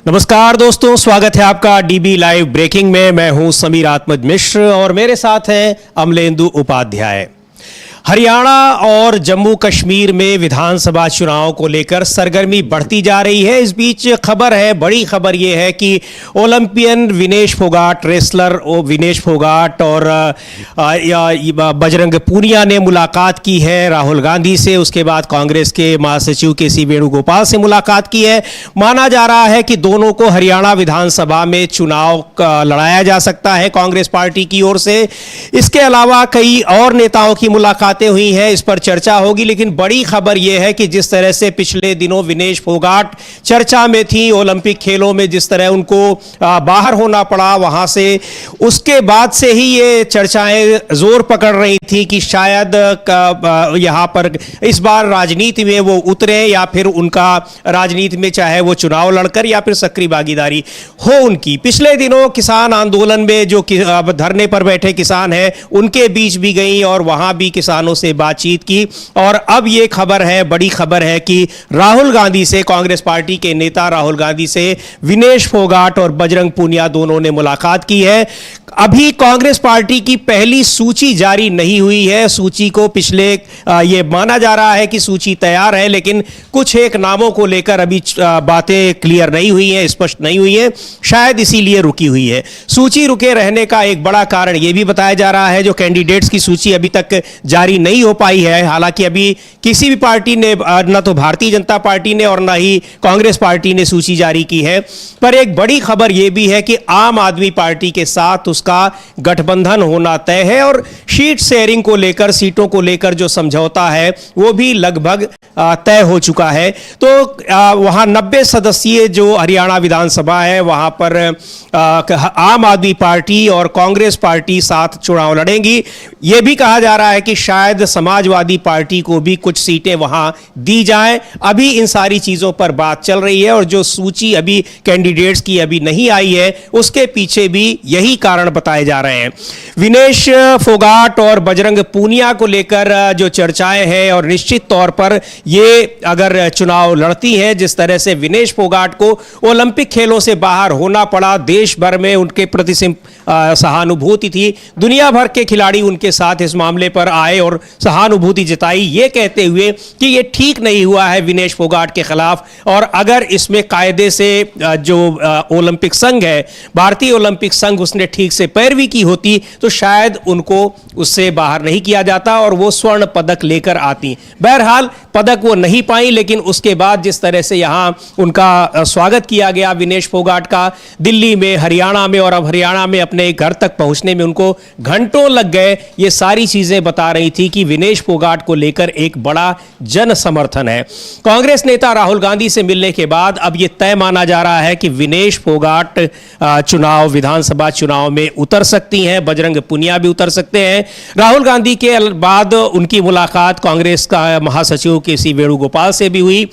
नमस्कार दोस्तों, स्वागत है आपका डीबी लाइव ब्रेकिंग में। मैं हूं समीर आत्मज मिश्र और मेरे साथ हैं अमलेंदु उपाध्याय। हरियाणा और जम्मू कश्मीर में विधानसभा चुनाव को लेकर सरगर्मी बढ़ती जा रही है। इस बीच खबर है, बड़ी खबर यह है कि ओलंपियन विनेश फोगाट, रेसलर विनेश फोगाट और बजरंग पूनिया ने मुलाकात की है राहुल गांधी से। उसके बाद कांग्रेस के महासचिव के.सी. वेणुगोपाल से मुलाकात की है। माना जा रहा है कि दोनों को हरियाणा विधानसभा में चुनाव लड़ाया जा सकता है कांग्रेस पार्टी की ओर से। इसके अलावा कई और नेताओं की मुलाकात हुई है, इस पर चर्चा होगी। लेकिन बड़ी खबर यह है कि जिस तरह से पिछले दिनों विनेश फोगाट चर्चा में थी ओलंपिक खेलों में, जिस तरह उनको बाहर होना पड़ा वहां से, उसके बाद से ही ये चर्चाएं जोर पकड़ रही थी कि शायद यहां पर इस बार राजनीति में वो उतरे या फिर उनका राजनीति में चाहे वो चुनाव लड़कर या फिर सक्रिय भागीदारी हो उनकी। पिछले दिनों किसान आंदोलन में जो धरने पर बैठे किसान हैं उनके बीच भी गई और वहां भी किसानों से बातचीत की। और अब यह खबर है, बड़ी खबर है कि राहुल गांधी से, कांग्रेस पार्टी के नेता राहुल गांधी से विनेश फोगाट और बजरंग पूनिया दोनों ने मुलाकात की है। अभी कांग्रेस पार्टी की पहली सूची जारी नहीं हुई है। सूची को पिछले ये माना जा रहा है कि सूची तैयार है, लेकिन कुछ एक नामों को लेकर अभी बातें क्लियर नहीं हुई हैं, स्पष्ट नहीं हुई हैं, शायद इसीलिए रुकी हुई है। सूची रुके रहने का एक बड़ा कारण यह भी बताया जा रहा है, जो कैंडिडेट्स की सूची अभी तक जारी नहीं हो पाई है। हालांकि अभी किसी भी पार्टी ने, न तो भारतीय जनता पार्टी ने और न ही कांग्रेस पार्टी ने सूची जारी की है। पर एक बड़ी खबर यह भी है कि आम आदमी पार्टी के साथ उसका गठबंधन होना तय है और सीट शेयरिंग को लेकर, सीटों को लेकर जो समझौता है वो भी लगभग तय हो चुका है। तो वहां 90 सदस्यीय जो हरियाणा विधानसभा है वहां पर आम आदमी पार्टी और कांग्रेस पार्टी साथ चुनाव लड़ेंगी। यह भी कहा जा रहा है कि शायद समाजवादी पार्टी को भी कुछ सीटें वहां दी जाएं। अभी इन सारी चीजों पर बात चल रही है और जो सूची अभी कैंडिडेट्स की अभी नहीं आई है उसके पीछे भी यही कारण बताए जा रहे हैं। विनेश फोगाट और बजरंग पूनिया को लेकर जो चर्चाएं हैं, और निश्चित तौर पर ये अगर चुनाव लड़ती हैं, जिस तरह से विनेश फोगाट को ओलंपिक खेलों से बाहर होना पड़ा, देश भर में उनके प्रति सहानुभूति थी, दुनिया भर के खिलाड़ी उनके साथ इस मामले पर आए और सहानुभूति जताई, ये कहते हुए कि ये ठीक नहीं हुआ है विनेश फोगाट के खिलाफ। और अगर इसमें कायदे से जो ओलंपिक संघ है, भारतीय ओलंपिक संघ, उसने ठीक से पैरवी की होती तो शायद उनको उससे बाहर नहीं किया जाता और वो स्वर्ण पदक लेकर आती। बहरहाल पदक वो नहीं पाई, लेकिन उसके बाद जिस तरह से यहां उनका स्वागत किया गया विनेश फोगाट का दिल्ली में, हरियाणा में, और अब हरियाणा में अपने घर तक पहुंचने में उनको घंटों लग गए, ये सारी चीजें बता रही थी कि विनेश फोगाट को लेकर एक बड़ा जन समर्थन है। कांग्रेस नेता राहुल गांधी से मिलने के बाद अब यह तय माना जा रहा है कि विनेश फोगाट चुनाव, विधानसभा चुनाव में उतर सकती हैं, बजरंग पूनिया भी उतर सकते हैं। राहुल गांधी के बाद उनकी मुलाकात कांग्रेस का महासचिव के.सी. वेणुगोपाल से भी हुई।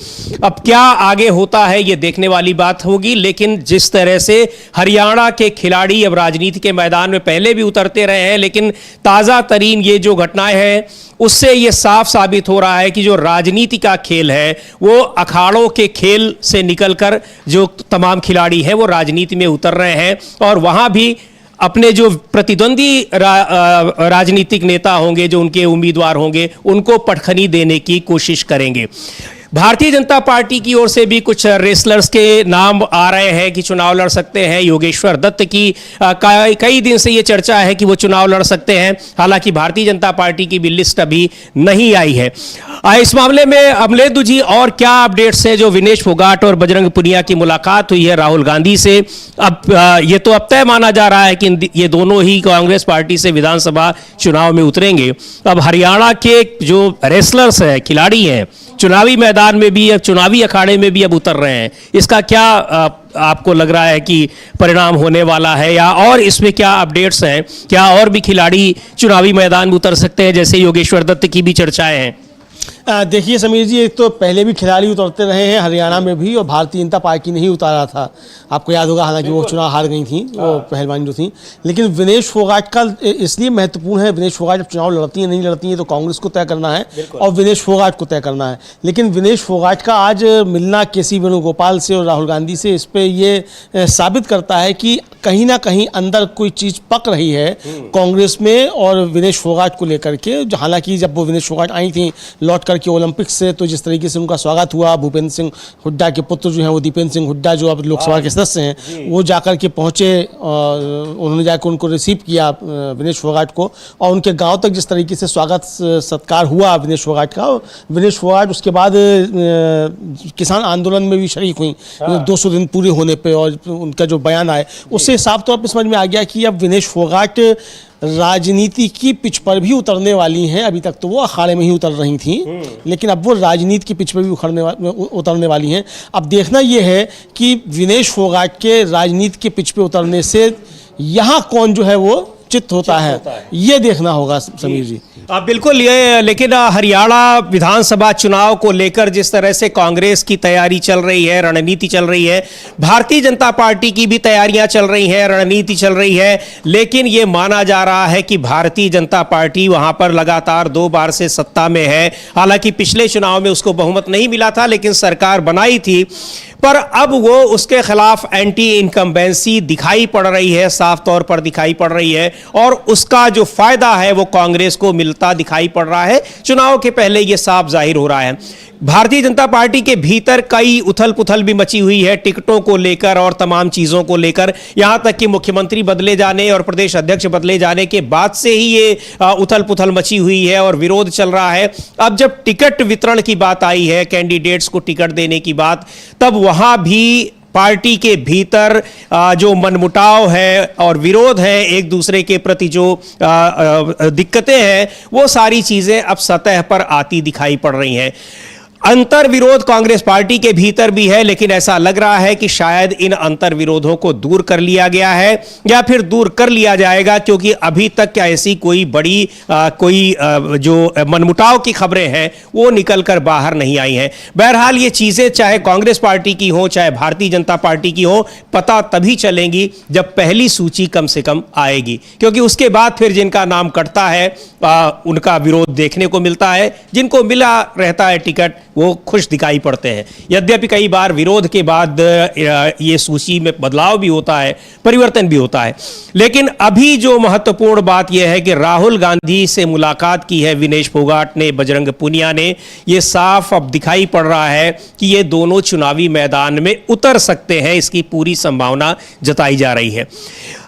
अब क्या आगे होता है ये देखने वाली बात होगी, लेकिन जिस तरह से हरियाणा के खिलाड़ी अब राजनीति के मैदान में पहले भी उतरते रहे हैं, लेकिन ताजा तरीन ये जो घटनाएं हैं उससे यह साफ साबित हो रहा है कि जो राजनीति का खेल है वो अखाड़ों के खेल से निकलकर जो तमाम खिलाड़ी हैं वो राजनीति में उतर रहे हैं और वहां भी अपने जो प्रतिद्वंदी राजनीतिक नेता होंगे, जो उनके उम्मीदवार होंगे, उनको पटखनी देने की कोशिश करेंगे। भारतीय जनता पार्टी की ओर से भी कुछ रेसलर्स के नाम आ रहे हैं कि चुनाव लड़ सकते हैं। योगेश्वर दत्त की कई दिन से ये चर्चा है कि वो चुनाव लड़ सकते हैं। हालांकि भारतीय जनता पार्टी की भी लिस्ट अभी नहीं आई है। इस मामले में अमलेंदु जी, और क्या अपडेट्स हैं? जो विनेश फोगाट और बजरंग पूनिया की मुलाकात हुई है राहुल गांधी से, अब ये तो अब तय माना जा रहा है कि ये दोनों ही कांग्रेस पार्टी से विधानसभा चुनाव में उतरेंगे। अब हरियाणा के जो रेसलर्स हैं, खिलाड़ी हैं, चुनावी मैदान में भी, अब चुनावी अखाड़े में भी अब उतर रहे हैं। इसका क्या आपको लग रहा है कि परिणाम होने वाला है, या और इसमें क्या अपडेट्स हैं? क्या और भी खिलाड़ी चुनावी मैदान में उतर सकते हैं, जैसे योगेश्वर दत्त की भी चर्चाएं हैं? देखिए समीर जी, एक तो पहले भी खिलाड़ी उतरते रहे हैं, हरियाणा में भी, और भारतीय जनता पार्टी ने ही उतारा था। आपको याद होगा, हालांकि वो चुनाव हार गई थी, वो पहलवान जो थी। लेकिन विनेश फोगाट का इसलिए महत्वपूर्ण है, विनेश फोगाट जब चुनाव लड़ती है नहीं लड़ती है तो कांग्रेस को तय करना है और विनेश फोगाट को तय करना है। लेकिन विनेश फोगाट का आज मिलना केसी वेणुगोपाल से और राहुल गांधी से, इस पे ये साबित करता है कि कहीं ना कहीं अंदर कोई चीज़ पक रही है कांग्रेस में और विनेश फोगाट को लेकर के। हालांकि जब वो विनेश फोगाट आई थी लौट करके ओलंपिक्स से, तो जिस तरीके से उनका स्वागत हुआ, भूपेंद्र सिंह हुड्डा के पुत्र जो हैं वो दीपेंद्र सिंह हुड्डा जो अब लोकसभा के सदस्य हैं, वो जाकर के पहुंचे और उन्होंने जाकर उनको रिसीव किया विनेश फोगाट को, और उनके गांव तक जिस तरीके से स्वागत सत्कार हुआ विनेश फोगाट का। विनेश फोगाट उसके बाद किसान आंदोलन में भी शरीक हुई 200 दिन पूरे होने पर, और उनका जो बयान आए उससे साफ तौर पर समझ में आ गया कि अब विनेश फोगाट राजनीति की पिच पर भी उतरने वाली हैं। अभी तक तो वो अखाड़े में ही उतर रही थी, लेकिन अब वो राजनीति की पिच पर भी उतरने वाली हैं। अब देखना ये है कि विनेश फोगाट के राजनीति के पिच पे उतरने से यहाँ कौन जो है वो चित होता है, ये देखना होगा समीर जी। बिल्कुल, ये लेकिन हरियाणा विधानसभा चुनाव को लेकर जिस तरह से कांग्रेस की तैयारी चल रही है, रणनीति चल रही है, भारतीय जनता पार्टी की भी तैयारियां चल रही हैं, रणनीति चल रही है, लेकिन ये माना जा रहा है कि भारतीय जनता पार्टी वहां पर लगातार 2 बार से सत्ता में है। हालांकि पिछले चुनाव में उसको बहुमत नहीं मिला था, लेकिन सरकार बनाई थी, पर अब वो उसके खिलाफ एंटी इनकम्बेंसी दिखाई पड़ रही है, साफ तौर पर दिखाई पड़ रही है, और उसका जो फायदा है वो कांग्रेस को मिलता दिखाई पड़ रहा है। चुनाव के पहले ये साफ जाहिर हो रहा है। भारतीय जनता पार्टी के भीतर कई उथल पुथल भी मची हुई है, टिकटों को लेकर और तमाम चीजों को लेकर। यहां तक कि मुख्यमंत्री बदले जाने और प्रदेश अध्यक्ष बदले जाने के बाद से ही ये उथल पुथल मची हुई है और विरोध चल रहा है। अब जब टिकट वितरण की बात आई है, कैंडिडेट्स को टिकट देने की बात, तब वहां भी पार्टी के भीतर जो मनमुटाव है और विरोध है एक दूसरे के प्रति, जो दिक्कतें हैं, वो सारी चीजें अब सतह पर आती दिखाई पड़ रही हैं। अंतर विरोध कांग्रेस पार्टी के भीतर भी है, लेकिन ऐसा लग रहा है कि शायद इन अंतर विरोधों को दूर कर लिया गया है या फिर दूर कर लिया जाएगा, क्योंकि अभी तक क्या ऐसी कोई बड़ी जो मनमुटाव की खबरें हैं वो निकलकर बाहर नहीं आई हैं। बहरहाल ये चीजें चाहे कांग्रेस पार्टी की हो चाहे भारतीय जनता पार्टी की हो, पता तभी चलेंगी जब पहली सूची कम से कम आएगी, क्योंकि उसके बाद फिर जिनका नाम कटता है उनका विरोध देखने को मिलता है। जिनको मिला रहता है टिकट वो खुश दिखाई पड़ते हैं। यद्यपि कई बार विरोध के बाद ये सूची में बदलाव भी होता है, परिवर्तन भी होता है। लेकिन अभी जो महत्वपूर्ण बात यह है कि राहुल गांधी से मुलाकात की है विनेश फोगाट ने, बजरंग पुनिया ने। ये साफ अब दिखाई पड़ रहा है कि ये दोनों चुनावी मैदान में उतर सकते हैं, इसकी पूरी संभावना जताई जा रही है।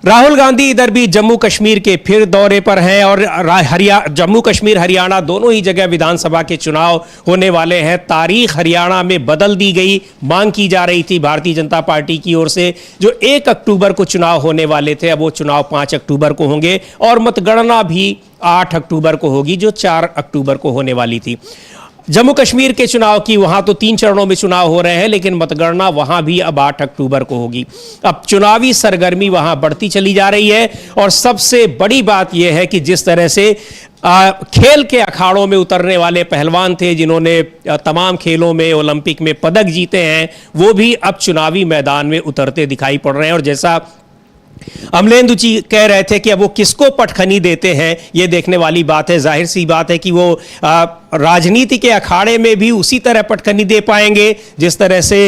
राहुल गांधी इधर भी जम्मू कश्मीर के फिर दौरे पर हैं और जम्मू कश्मीर हरियाणा दोनों ही जगह विधानसभा के चुनाव होने वाले हैं। तारीख हरियाणा में बदल दी गई, मांग की जा रही थी भारतीय जनता पार्टी की ओर से। जो 1 अक्टूबर को चुनाव होने वाले थे, अब वो चुनाव 5 अक्टूबर को होंगे और मतगणना भी 8 अक्टूबर को होगी, जो 4 अक्टूबर को होने वाली थी। जम्मू कश्मीर के चुनाव की वहां तो 3 चरणों में चुनाव हो रहे हैं, लेकिन मतगणना वहां भी अब 8 अक्टूबर को होगी। अब चुनावी सरगर्मी वहां बढ़ती चली जा रही है, और सबसे बड़ी बात यह है कि जिस तरह से खेल के अखाड़ों में उतरने वाले पहलवान थे जिन्होंने तमाम खेलों में ओलंपिक में पदक जीते हैं, वो भी अब चुनावी मैदान में उतरते दिखाई पड़ रहे हैं। और जैसा अमलेंदु जी कह रहे थे कि अब वो किसको पटखनी देते हैं, ये देखने वाली बात है। जाहिर सी बात है कि वो राजनीति के अखाड़े में भी उसी तरह पटखनी दे पाएंगे जिस तरह से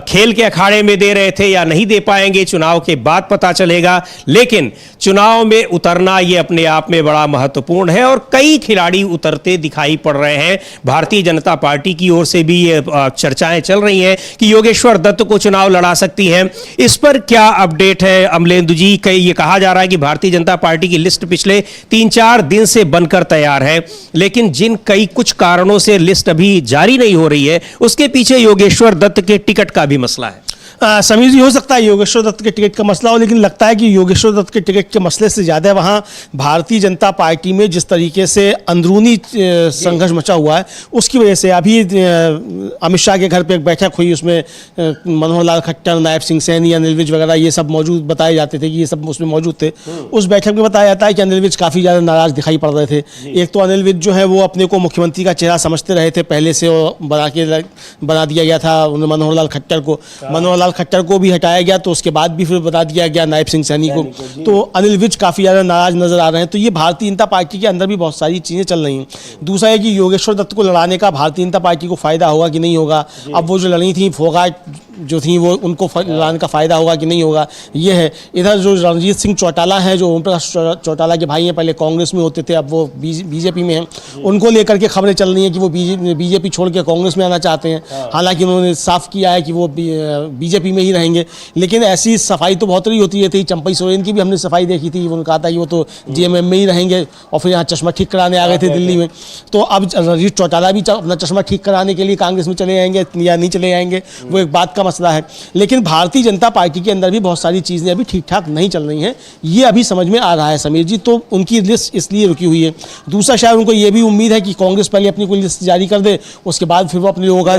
खेल के अखाड़े में दे रहे थे, या नहीं दे पाएंगे, चुनाव के बाद पता चलेगा। लेकिन चुनाव में उतरना ये अपने आप में बड़ा महत्वपूर्ण है, और कई खिलाड़ी उतरते दिखाई पड़ रहे हैं। भारतीय जनता पार्टी की ओर से भी ये चर्चाएं चल रही हैं कि योगेश्वर दत्त को चुनाव लड़ा सकती हैं। इस पर क्या अपडेट है अमलेंदु जी? ये कहा जा रहा है कि भारतीय जनता पार्टी की लिस्ट पिछले 3-4 दिन से बनकर तैयार है, लेकिन जिन कुछ कारणों से लिस्ट अभी जारी नहीं हो रही है, उसके पीछे योगेश्वर दत्त के टिकट का भी मसला है। समीर जी, हो सकता है योगेश्वर दत्त के टिकट का मसला हो, लेकिन लगता है कि योगेश्वर दत्त के टिकट के मसले से ज़्यादा वहाँ भारतीय जनता पार्टी में जिस तरीके से अंदरूनी संघर्ष मचा हुआ है उसकी वजह से। अभी अमित शाह के घर पे एक बैठक हुई, उसमें मनोहर लाल खट्टर, नायब सिंह सैनी, अनिल विज वगैरह ये सब मौजूद बताए जाते थे कि ये सब उसमें मौजूद थे। उस बैठक में बताया जाता है कि अनिल विज काफ़ी ज़्यादा नाराज़ दिखाई पड़ रहे थे। एक तो अनिल विज जो है वो अपने को मुख्यमंत्री का चेहरा समझते रहे थे पहले से, बना दिया गया था मनोहर लाल खट्टर को। मनोहर लाल खट्टर को भी हटाया गया तो उसके बाद भी फिर बता दिया गया नायब सिंह सैनी को। तो अनिल विज काफ़ी ज़्यादा नाराज नजर आ रहे हैं। तो ये भारतीय जनता पार्टी के अंदर भी बहुत सारी चीज़ें चल रही हैं। दूसरा है कि योगेश्वर दत्त को लड़ाने का भारतीय जनता पार्टी को फायदा होगा कि नहीं होगा। अब वो जो लड़ी थी फोगाट जो थी वो उनको लड़ाने का फायदा होगा कि नहीं होगा, ये है। इधर जो रणजीत सिंह चौटाला हैं, जो ओम प्रकाश चौटाला के भाई हैं, पहले कांग्रेस में होते थे, अब वो बीजेपी में हैं, उनको लेकर के खबरें चल रही हैं कि वो बीजेपी छोड़ के कांग्रेस में आना चाहते हैं। हालांकि उन्होंने साफ किया है कि वो बीजेपी में ही रहेंगे, लेकिन ऐसी सफाई तो बहुत रही होती है। चंपई सोरेन की भी हमने सफाई देखी थी, उन्होंने कहा था कि वो तो जेएमएम में ही रहेंगे और फिर यहाँ चश्मा ठीक कराने आ गए थे दिल्ली में। तो अब रणजीत चौटाला भी अपना चश्मा ठीक कराने के लिए कांग्रेस में चले जाएंगे या नहीं चले जाएंगे, वो एक बात का मसला है। लेकिन भारतीय जनता पार्टी के अंदर भी बहुत सारी चीज़ें अभी ठीक ठाक नहीं चल रही हैं, ये अभी समझ में आ रहा है समीर जी। तो उनकी लिस्ट इसलिए रुकी हुई है। दूसरा शायद उनको ये भी उम्मीद है कि कांग्रेस पहले अपनी कोई लिस्ट जारी कर दे, उसके बाद फिर वो अपने लोगों का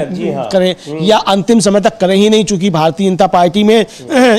करें, या अंतिम समय तक करें ही नहीं। चूंकि भारतीय जनता पार्टी में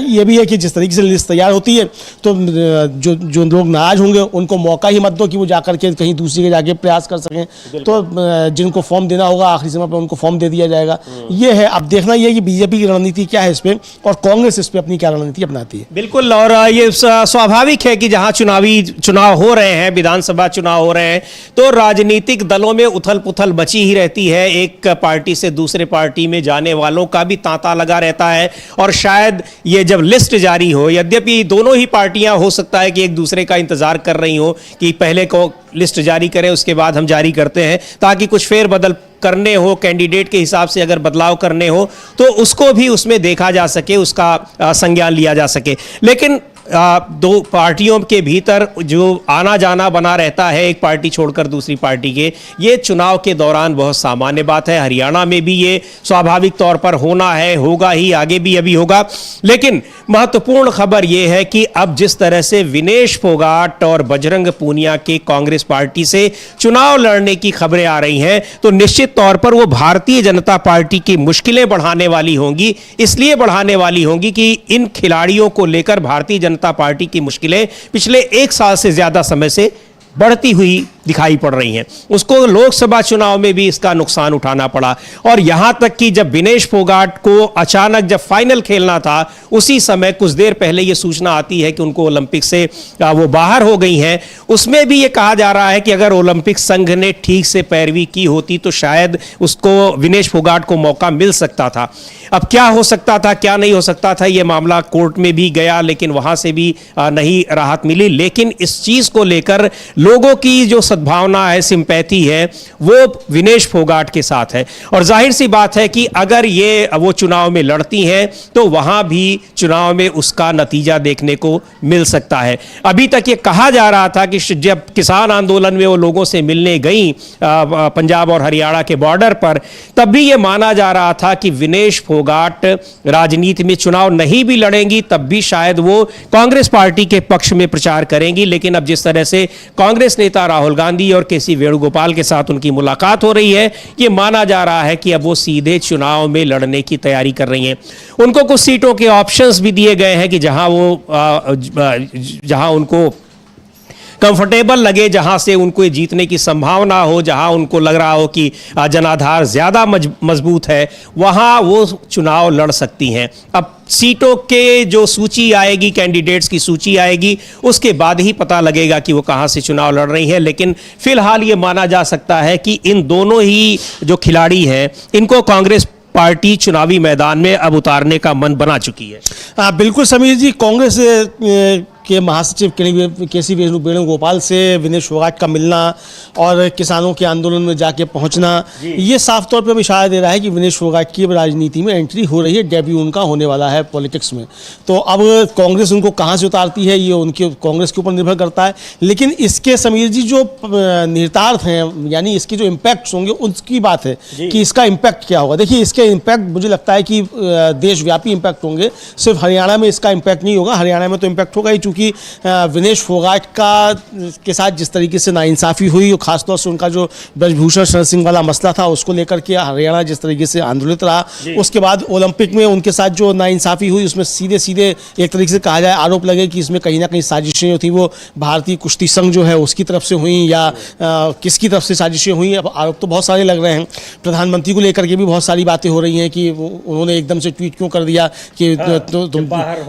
ये भी है कि जिस तरीके से लिस्ट तैयार होती है तो जो लोग नाराज होंगे उनको मौका ही मत दो कि वो जाकर के कहीं दूसरी के जाके प्रयास कर सकें। तो जिनको फॉर्म देना होगा आखिरी समय पर उनको फॉर्म दे दिया जाएगा। ये है, अब देखना ये है कि बीजेपी की रणनीति क्या है इस पे और कांग्रेस इस पे अपनी क्या रणनीति अपनाती है। बिल्कुल, और ये स्वाभाविक है कि जहां चुनाव हो रहे हैं, विधानसभा चुनाव हो रहे हैं, तो राजनीतिक दलों में उथल पुथल बची ही रहती है। एक पार्टी से दूसरे पार्टी में जाने वालों का भी तांता लगा रहता है। और शायद ये जब लिस्ट जारी हो, यद्यपि दोनों ही पार्टियां हो सकता है कि एक दूसरे का इंतजार कर रही हो कि पहले को लिस्ट जारी करें उसके बाद हम जारी करते हैं, ताकि कुछ फेरबदल करने हो, कैंडिडेट के हिसाब से अगर बदलाव करने हो तो उसको भी उसमें देखा जा सके, उसका संज्ञान लिया जा सके। लेकिन दो पार्टियों के भीतर जो आना जाना बना रहता है एक पार्टी छोड़कर दूसरी पार्टी के, ये चुनाव के दौरान बहुत सामान्य बात है। हरियाणा में भी ये स्वाभाविक तौर पर होना है, होगा ही, आगे भी अभी होगा। लेकिन महत्वपूर्ण खबर ये है कि अब जिस तरह से विनेश फोगाट और बजरंग पूनिया के कांग्रेस पार्टी से चुनाव लड़ने की खबरें आ रही हैं, तो निश्चित तौर पर वो भारतीय जनता पार्टी की मुश्किलें बढ़ाने वाली होंगी। इसलिए बढ़ाने वाली होंगी कि इन खिलाड़ियों को लेकर भारतीय जनता पार्टी की मुश्किलें पिछले एक साल से ज्यादा समय से बढ़ती हुई दिखाई पड़ रही हैं। उसको लोकसभा चुनाव में भी इसका नुकसान उठाना पड़ा, और यहां तक कि जब विनेश फोगाट को अचानक जब फाइनल खेलना था उसी समय कुछ देर पहले यह सूचना आती है कि उनको ओलंपिक से वो बाहर हो गई हैं। उसमें भी ये कहा जा रहा है कि अगर ओलंपिक संघ ने ठीक से पैरवी की होती तो शायद उसको विनेश फोगाट को मौका मिल सकता था। अब क्या हो सकता था क्या नहीं हो सकता था, यह मामला कोर्ट में भी गया, लेकिन वहां से भी नहीं राहत मिली। लेकिन इस चीज को लेकर लोगों की जो सद्भावना है, सिंपैथी है, वो विनेश फोगाट के साथ है। और जाहिर सी बात है कि अगर ये वो चुनाव में लड़ती हैं तो वहां भी चुनाव में उसका नतीजा देखने को मिल सकता है। अभी तक ये कहा जा रहा था कि जब किसान आंदोलन में वो लोगों से मिलने गई पंजाब और हरियाणा के बॉर्डर पर, तब भी ये माना जा रहा था कि विनेश फोगाट राजनीति में चुनाव नहीं भी लड़ेंगी तब भी शायद वो कांग्रेस पार्टी के पक्ष में प्रचार करेंगी। लेकिन अब जिस तरह से कांग्रेस नेता राहुल गांधी और केसी वेणुगोपाल के साथ उनकी मुलाकात हो रही है, ये माना जा रहा है कि अब वो सीधे चुनाव में लड़ने की तैयारी कर रही हैं। उनको कुछ सीटों के ऑप्शंस भी दिए गए हैं कि जहां उनको कंफर्टेबल लगे, जहां से उनको जीतने की संभावना हो, जहां उनको लग रहा हो कि जनाधार ज्यादा मजबूत है, वहां वो चुनाव लड़ सकती हैं। अब सीटों के जो सूची आएगी, कैंडिडेट्स की सूची आएगी, उसके बाद ही पता लगेगा कि वो कहां से चुनाव लड़ रही हैं। लेकिन फिलहाल ये माना जा सकता है कि इन दोनों ही जो खिलाड़ी हैं, इनको कांग्रेस पार्टी चुनावी मैदान में अब उतारने का मन बना चुकी है। बिल्कुल समीर जी, कांग्रेस के महासचिव केसी वेणुगोपाल से विनेश फोगाट का मिलना और किसानों के आंदोलन में जाके पहुंचना, ये साफ तौर पर इशारा दे रहा है कि विनेश फोगाट की राजनीति में एंट्री हो रही है, डेब्यू उनका होने वाला है पॉलिटिक्स में। तो अब कांग्रेस उनको कहाँ से उतारती है ये उनके कांग्रेस के ऊपर निर्भर करता है। लेकिन इसके समीर जी जो निहितार्थ हैं, यानी इसके जो इम्पैक्ट्स होंगे उसकी बात है कि इसका इम्पैक्ट क्या होगा। देखिए, इसके इम्पैक्ट मुझे लगता है कि देशव्यापी इम्पैक्ट होंगे, सिर्फ हरियाणा में इसका इम्पैक्ट नहीं होगा। हरियाणा में तो इम्पैक्ट होगा ही, चूँकि विनेश फोगाट के साथ जिस तरीके से नाइंसाफ़ी हुई और ख़ासतौर से उनका जो ब्रजभूषण शरण सिंह वाला मसला था उसको लेकर के हरियाणा जिस तरीके से आंदोलित रहा, उसके बाद ओलंपिक में उनके साथ जो नाइंसाफ़ी हुई उसमें सीधे सीधे एक तरीके से कहा जाए आरोप लगे कि इसमें कहीं ना कहीं साजिशें जो थी वो भारतीय कुश्ती संघ जो है उसकी तरफ से हुई या किसकी तरफ से साजिशें हुई। अब आरोप तो बहुत सारे लग रहे हैं। प्रधानमंत्री को लेकर के भी बहुत सारी बातें हो रही हैं कि उन्होंने एकदम से ट्वीट क्यों कर दिया कि बाहर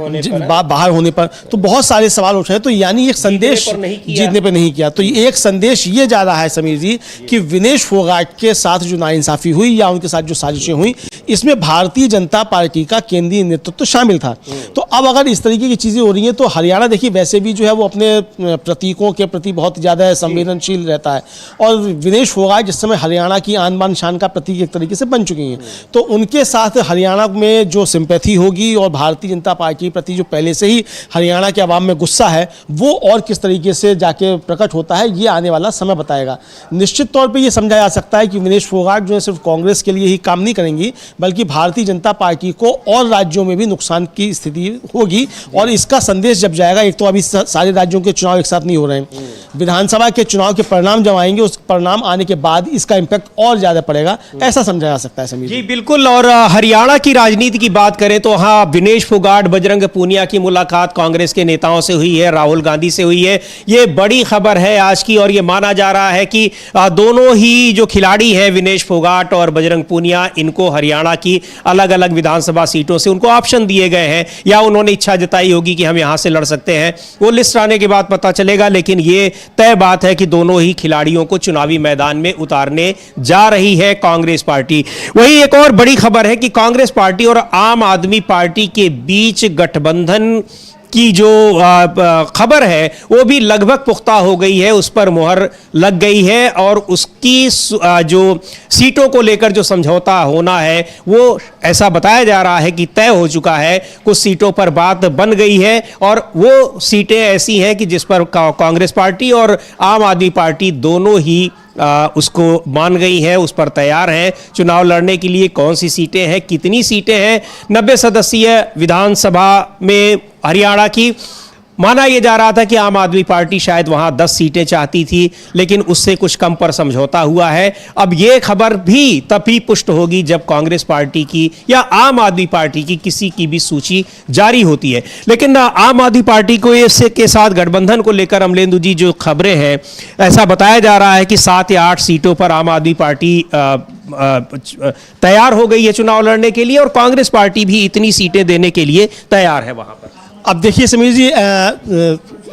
होने पर, तो बहुत सारे सवाल उठ रहे हैं। तो यानी एक संदेश जीतने पर नहीं किया, तो एक संदेश ये जा रहा है समीर जी कि विनेश फोगाट के साथ जो नाइंसाफ़ी हुई या उनके साथ जो साजिशें हुई इसमें भारतीय जनता पार्टी का केंद्रीय नेतृत्व तो शामिल था। तो अब अगर इस तरीके की चीज़ें हो रही हैं तो हरियाणा देखिए वैसे भी जो है वो अपने प्रतीकों के प्रति बहुत ज़्यादा संवेदनशील रहता है और विनेश फोगाट जिस समय हरियाणा की आन बान शान का प्रतीक एक तरीके से बन चुकी हैं, तो उनके साथ हरियाणा में जो सिंपैथी होगी और भारतीय जनता पार्टी के प्रति जो पहले से ही हरियाणा के आवाम में गुस्सा है वो और किस तरीके से जाके प्रकट होता है ये आने वाला समय बताएगा। निश्चित तौर पे ये समझा जा सकता है कि विनेश फोगाट जो है सिर्फ कांग्रेस के लिए ही काम नहीं करेंगी बल्कि भारतीय जनता पार्टी को और राज्यों में भी नुकसान की स्थिति होगी। और इसका संदेश जब जाएगा, एक तो अभी सारे राज्यों के चुनाव एक साथ नहीं हो रहे हैं, विधानसभा के चुनाव के परिणाम जब आएंगे उस परिणाम आने के बाद इसका इम्पैक्ट और ज़्यादा पड़ेगा, ऐसा समझा जा सकता है समीर जी। बिल्कुल। और हरियाणा की राजनीति की बात करें तो हाँ, विनेश फोगाट बजरंग पूनिया की मुलाकात कांग्रेस के नेताओं से हुई है, राहुल गांधी से हुई है, ये बड़ी खबर है आज की। और ये माना जा रहा है कि दोनों ही जो खिलाड़ी हैं विनेश फोगाट और बजरंग पूनिया, इनको हरियाणा की अलग अलग विधानसभा सीटों से उनको ऑप्शन दिए गए हैं या उन्होंने इच्छा जताई होगी कि हम यहां से लड़ सकते हैं, वो लिस्ट आने के बाद पता चलेगा। लेकिन ये तय बात है कि दोनों ही खिलाड़ियों को चुनावी मैदान में उतारने जा रही है कांग्रेस पार्टी। वहीं एक और बड़ी खबर है कि कांग्रेस पार्टी और आम आदमी पार्टी के बीच गठबंधन की जो खबर है वो भी लगभग पुख्ता हो गई है, उस पर मुहर लग गई है और उसकी जो सीटों को लेकर जो समझौता होना है वो ऐसा बताया जा रहा है कि तय हो चुका है। कुछ सीटों पर बात बन गई है और वो सीटें ऐसी हैं कि जिस पर कांग्रेस पार्टी और आम आदमी पार्टी दोनों ही उसको मान गई है, उस पर तैयार हैं चुनाव लड़ने के लिए। कौन सी सीटें हैं, कितनी सीटें हैं 90 सदस्यीय विधानसभा में हरियाणा की, माना यह जा रहा था कि आम आदमी पार्टी शायद वहां 10 सीटें चाहती थी लेकिन उससे कुछ कम पर समझौता हुआ है। अब यह खबर भी तभी पुष्ट होगी जब कांग्रेस पार्टी की या आम आदमी पार्टी की किसी की भी सूची जारी होती है। लेकिन आम आदमी पार्टी को इससे के साथ गठबंधन को लेकर अमलेंदु जी जो खबरें हैं, ऐसा बताया जा रहा है कि 7 या 8 सीटों पर आम आदमी पार्टी तैयार हो गई है चुनाव लड़ने के लिए और कांग्रेस पार्टी भी इतनी सीटें देने के लिए तैयार है वहां पर। अब देखिए समीर जी,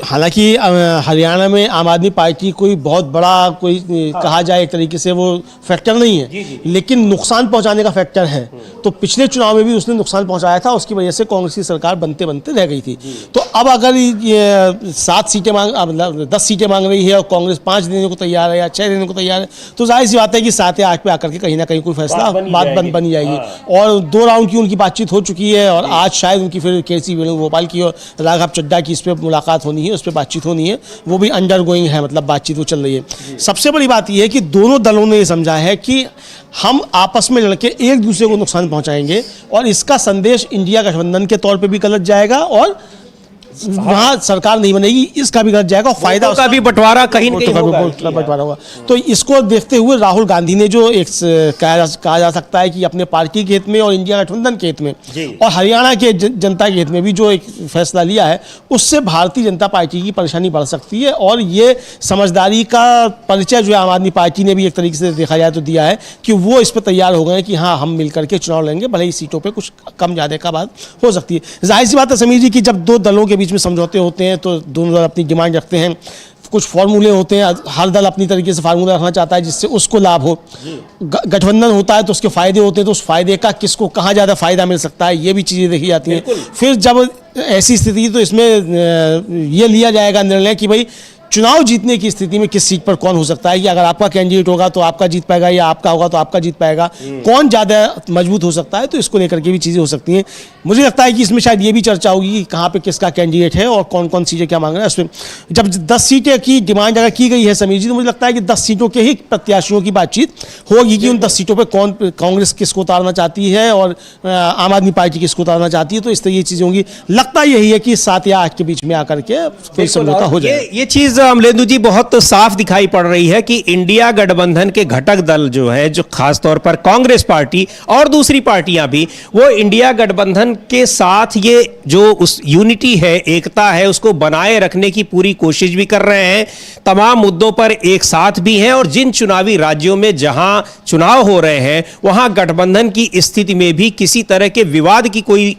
हालांकि हरियाणा में आम आदमी पार्टी कोई बहुत बड़ा कोई कहा जाए एक तरीके से वो फैक्टर नहीं है, लेकिन नुकसान पहुंचाने का फैक्टर है। तो पिछले चुनाव में भी उसने नुकसान पहुंचाया था, उसकी वजह से कांग्रेस की सरकार बनते बनते रह गई थी। तो अब अगर ये 7 सीटें मतलब 10 सीटें मांग रही है और कांग्रेस 5 देने को तैयार है या 6 देने को तैयार है, तो जाहिर सी बात है कि 7 या 8 पे आकर के कहीं ना कहीं कोई फैसला बात बन जाएगी। और 2 राउंड की उनकी बातचीत हो चुकी है और आज शायद उनकी फिर केसी वेणुगोपाल की और राघव चड्ढा की इस पर मुलाकात होनी है, उस पर बातचीत होनी है, वो भी अंडर गोइंग है, मतलब बातचीत वो चल रही है। सबसे बड़ी बात यह है कि दोनों दलों ने ये समझा है कि हम आपस में लड़के एक दूसरे को नुकसान पहुंचाएंगे और इसका संदेश इंडिया गठबंधन के तौर पे भी गलत जाएगा और वहाँ सरकार नहीं बनेगी, इसका भी गलत जाएगा, फायदा का भी बंटवारा कहीं बंटवारा होगा। तो इसको देखते हुए राहुल गांधी ने जो एक कहा जा सकता है कि अपने पार्टी के हित में और इंडिया गठबंधन के हित में और हरियाणा के जनता के हित में भी जो एक फैसला लिया है, उससे भारतीय जनता पार्टी की परेशानी बढ़ सकती है। और ये समझदारी का परिचय जो है आम आदमी पार्टी ने भी एक तरीके से देखा जाए तो दिया है कि वो इस पर तैयार हो गए कि हाँ हम मिलकर के चुनाव लड़ेंगे, भले ही सीटों पर कुछ कम ज़्यादा का बात हो सकती है। जाहिर सी बात है समीर जी कि जब 2 दलों के बीच में समझौते होते हैं तो दोनों दल अपनी डिमांड रखते हैं, कुछ फॉर्मूले होते हैं, हर दल अपनी तरीके से फार्मूला रखना चाहता है जिससे उसको लाभ हो। गठबंधन होता है तो उसके फायदे होते हैं, तो उस फायदे का किसको कहाँ ज़्यादा फायदा मिल सकता है ये भी चीज़ें देखी जाती हैं। फिर जब ऐसी स्थिति तो इसमें ये लिया जाएगा निर्णय कि भाई चुनाव जीतने की स्थिति में किस सीट पर कौन हो सकता है, कि अगर आपका कैंडिडेट होगा तो आपका जीत पाएगा या आपका होगा तो आपका जीत पाएगा, कौन ज़्यादा मजबूत हो सकता है, तो इसको लेकर के भी चीज़ें हो सकती हैं। मुझे लगता है कि इसमें शायद ये भी चर्चा होगी कि कहाँ पे किसका कैंडिडेट है और कौन कौन चीज़ें क्या मांग रहा है। उसमें जब 10 सीटें की डिमांड अगर की गई है समीर जी, तो मुझे लगता है कि 10 सीटों के ही प्रत्याशियों की बातचीत होगी कि उन 10 सीटों पर कौन, कांग्रेस किसको उतारना चाहती है और आम आदमी पार्टी किसको उतारना चाहती है। तो इस तरह की चीज़ें होंगी। लगता यही है कि 7 या 8 के बीच में आकर के कोई समझौता हो जाए। ये चीज अमलेंदु जी बहुत साफ दिखाई पड़ रही है कि इंडिया गठबंधन के घटक दल जो है, जो खासतौर पर कांग्रेस पार्टी और दूसरी पार्टियां भी, वो इंडिया गठबंधन के साथ ये जो उस यूनिटी है, एकता है, उसको बनाए रखने की पूरी कोशिश भी कर रहे हैं। तमाम मुद्दों पर एक साथ भी हैं और जिन चुनावी राज्यों में जहां चुनाव हो रहे हैं वहां गठबंधन की स्थिति में भी किसी तरह के विवाद की कोई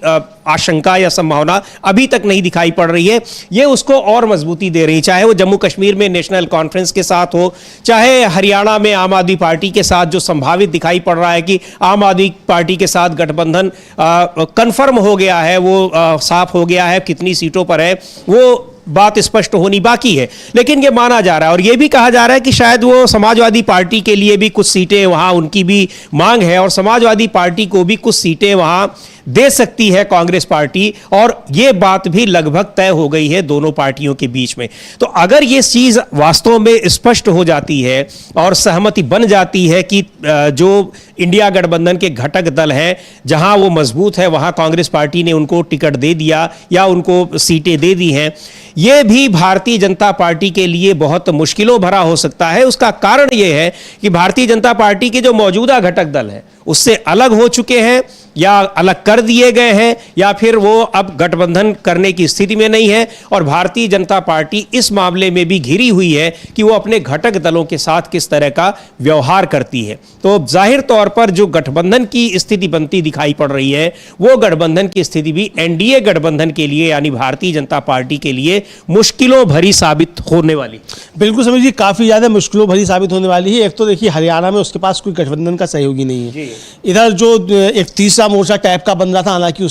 आशंका या संभावना अभी तक नहीं दिखाई पड़ रही है। ये उसको और मजबूती दे रही, चाहे वो जम्मू कश्मीर में नेशनल कॉन्फ्रेंस के साथ हो, चाहे हरियाणा में आम आदमी पार्टी के साथ जो संभावित दिखाई पड़ रहा है कि आम आदमी पार्टी के साथ गठबंधन कंफर्म हो गया है, वो साफ हो गया है, कितनी सीटों पर है वो बात स्पष्ट होनी बाकी है। लेकिन ये माना जा रहा है और ये भी कहा जा रहा है कि शायद वो समाजवादी पार्टी के लिए भी कुछ सीटें वहां उनकी भी मांग है और समाजवादी पार्टी को भी कुछ सीटें वहां दे सकती है कांग्रेस पार्टी, और ये बात भी लगभग तय हो गई है दोनों पार्टियों के बीच में। तो अगर ये चीज वास्तव में स्पष्ट हो जाती है और सहमति बन जाती है कि जो इंडिया गठबंधन के घटक दल हैं जहां वो मजबूत है वहां कांग्रेस पार्टी ने उनको टिकट दे दिया या उनको सीटें दे दी हैं, ये भी भारतीय जनता पार्टी के लिए बहुत मुश्किलों भरा हो सकता है। उसका कारण यह है कि भारतीय जनता पार्टी के जो मौजूदा घटक दल हैं उससे अलग हो चुके हैं या अलग कर दिए गए हैं या फिर वो अब गठबंधन करने की स्थिति में नहीं है, और भारतीय जनता पार्टी इस मामले में भी घिरी हुई है कि वो अपने घटक दलों के साथ किस तरह का व्यवहार करती है। तो जाहिर तौर पर जो गठबंधन की स्थिति बनती दिखाई पड़ रही है वो गठबंधन की स्थिति भी एनडीए गठबंधन के लिए यानी भारतीय जनता पार्टी के लिए मुश्किलों भरी साबित होने वाली। बिल्कुल समीर जी, काफ़ी ज़्यादा मुश्किलों भरी साबित होने वाली है। एक तो देखिए हरियाणा में उसके पास कोई गठबंधन का सहयोगी नहीं है। इधर जो एक तीसरा मोर्चा टाइप का बन रहा था, हालांकि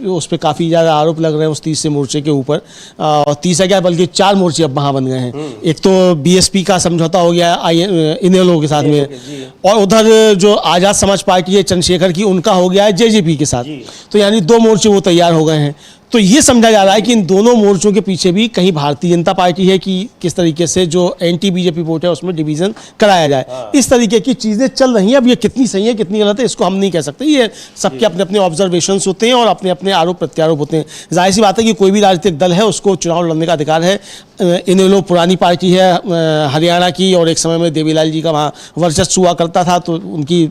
उस पर काफ़ी ज़्यादा आरोप लग रहे हैं उस तीसरे मोर्चे के ऊपर, और तीसरा क्या बल्कि 4 मोर्चे अब वहाँ बन गए हैं। एक तो बीएसपी का समझौता हो गया इनेलो के साथ में, और उधर जो आज़ाद समाज पार्टी है चंद्रशेखर की, उनका हो गया है जेजेपी के साथ। तो यानी 2 मोर्चे वो तैयार हो गए हैं। तो ये समझा जा रहा है कि इन दोनों मोर्चों के पीछे भी कहीं भारतीय जनता पार्टी है कि किस तरीके से जो एंटी बीजेपी वोट है उसमें डिवीजन कराया जाए। इस तरीके की चीज़ें चल रही हैं। अब ये कितनी सही है कितनी गलत है इसको हम नहीं कह सकते, ये सबके अपने अपने ऑब्जर्वेशंस होते हैं और अपने अपने आरोप प्रत्यारोप होते हैं। जाहिर सी बात है कि कोई भी राजनीतिक दल है उसको चुनाव लड़ने का अधिकार है। इनेलो पुरानी पार्टी है हरियाणा की, और एक समय में देवीलाल जी का वहाँ वर्चस्व हुआ करता था, तो उनकी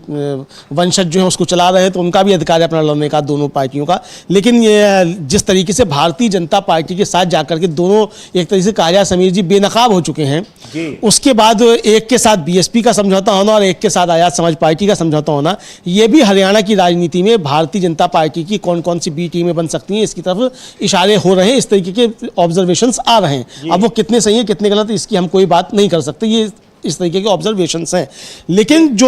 वंशज जो है उसको चला रहे हैं, तो उनका भी अधिकार है अपना लड़ने का, दोनों पार्टियों का। लेकिन जिस तरीके से भारतीय जनता पार्टी के साथ जाकर के दोनों एक तरीके से कहा जाए समीर जी बेनकाब हो चुके हैं, उसके बाद एक के साथ बीएसपी का समझौता होना और एक के साथ आजाद समाज पार्टी का समझौता होना, ये भी हरियाणा की राजनीति में भारतीय जनता पार्टी की कौन कौन सी बी टीमें बन सकती हैं इसकी तरफ इशारे हो रहे हैं। इस तरीके के ऑब्जर्वेशंस आ रहे हैं। अब वो कितने सही है कितने गलत है इसकी हम कोई बात नहीं कर सकते, ये इस तरीके के ऑब्जर्वेशंस हैं। लेकिन जो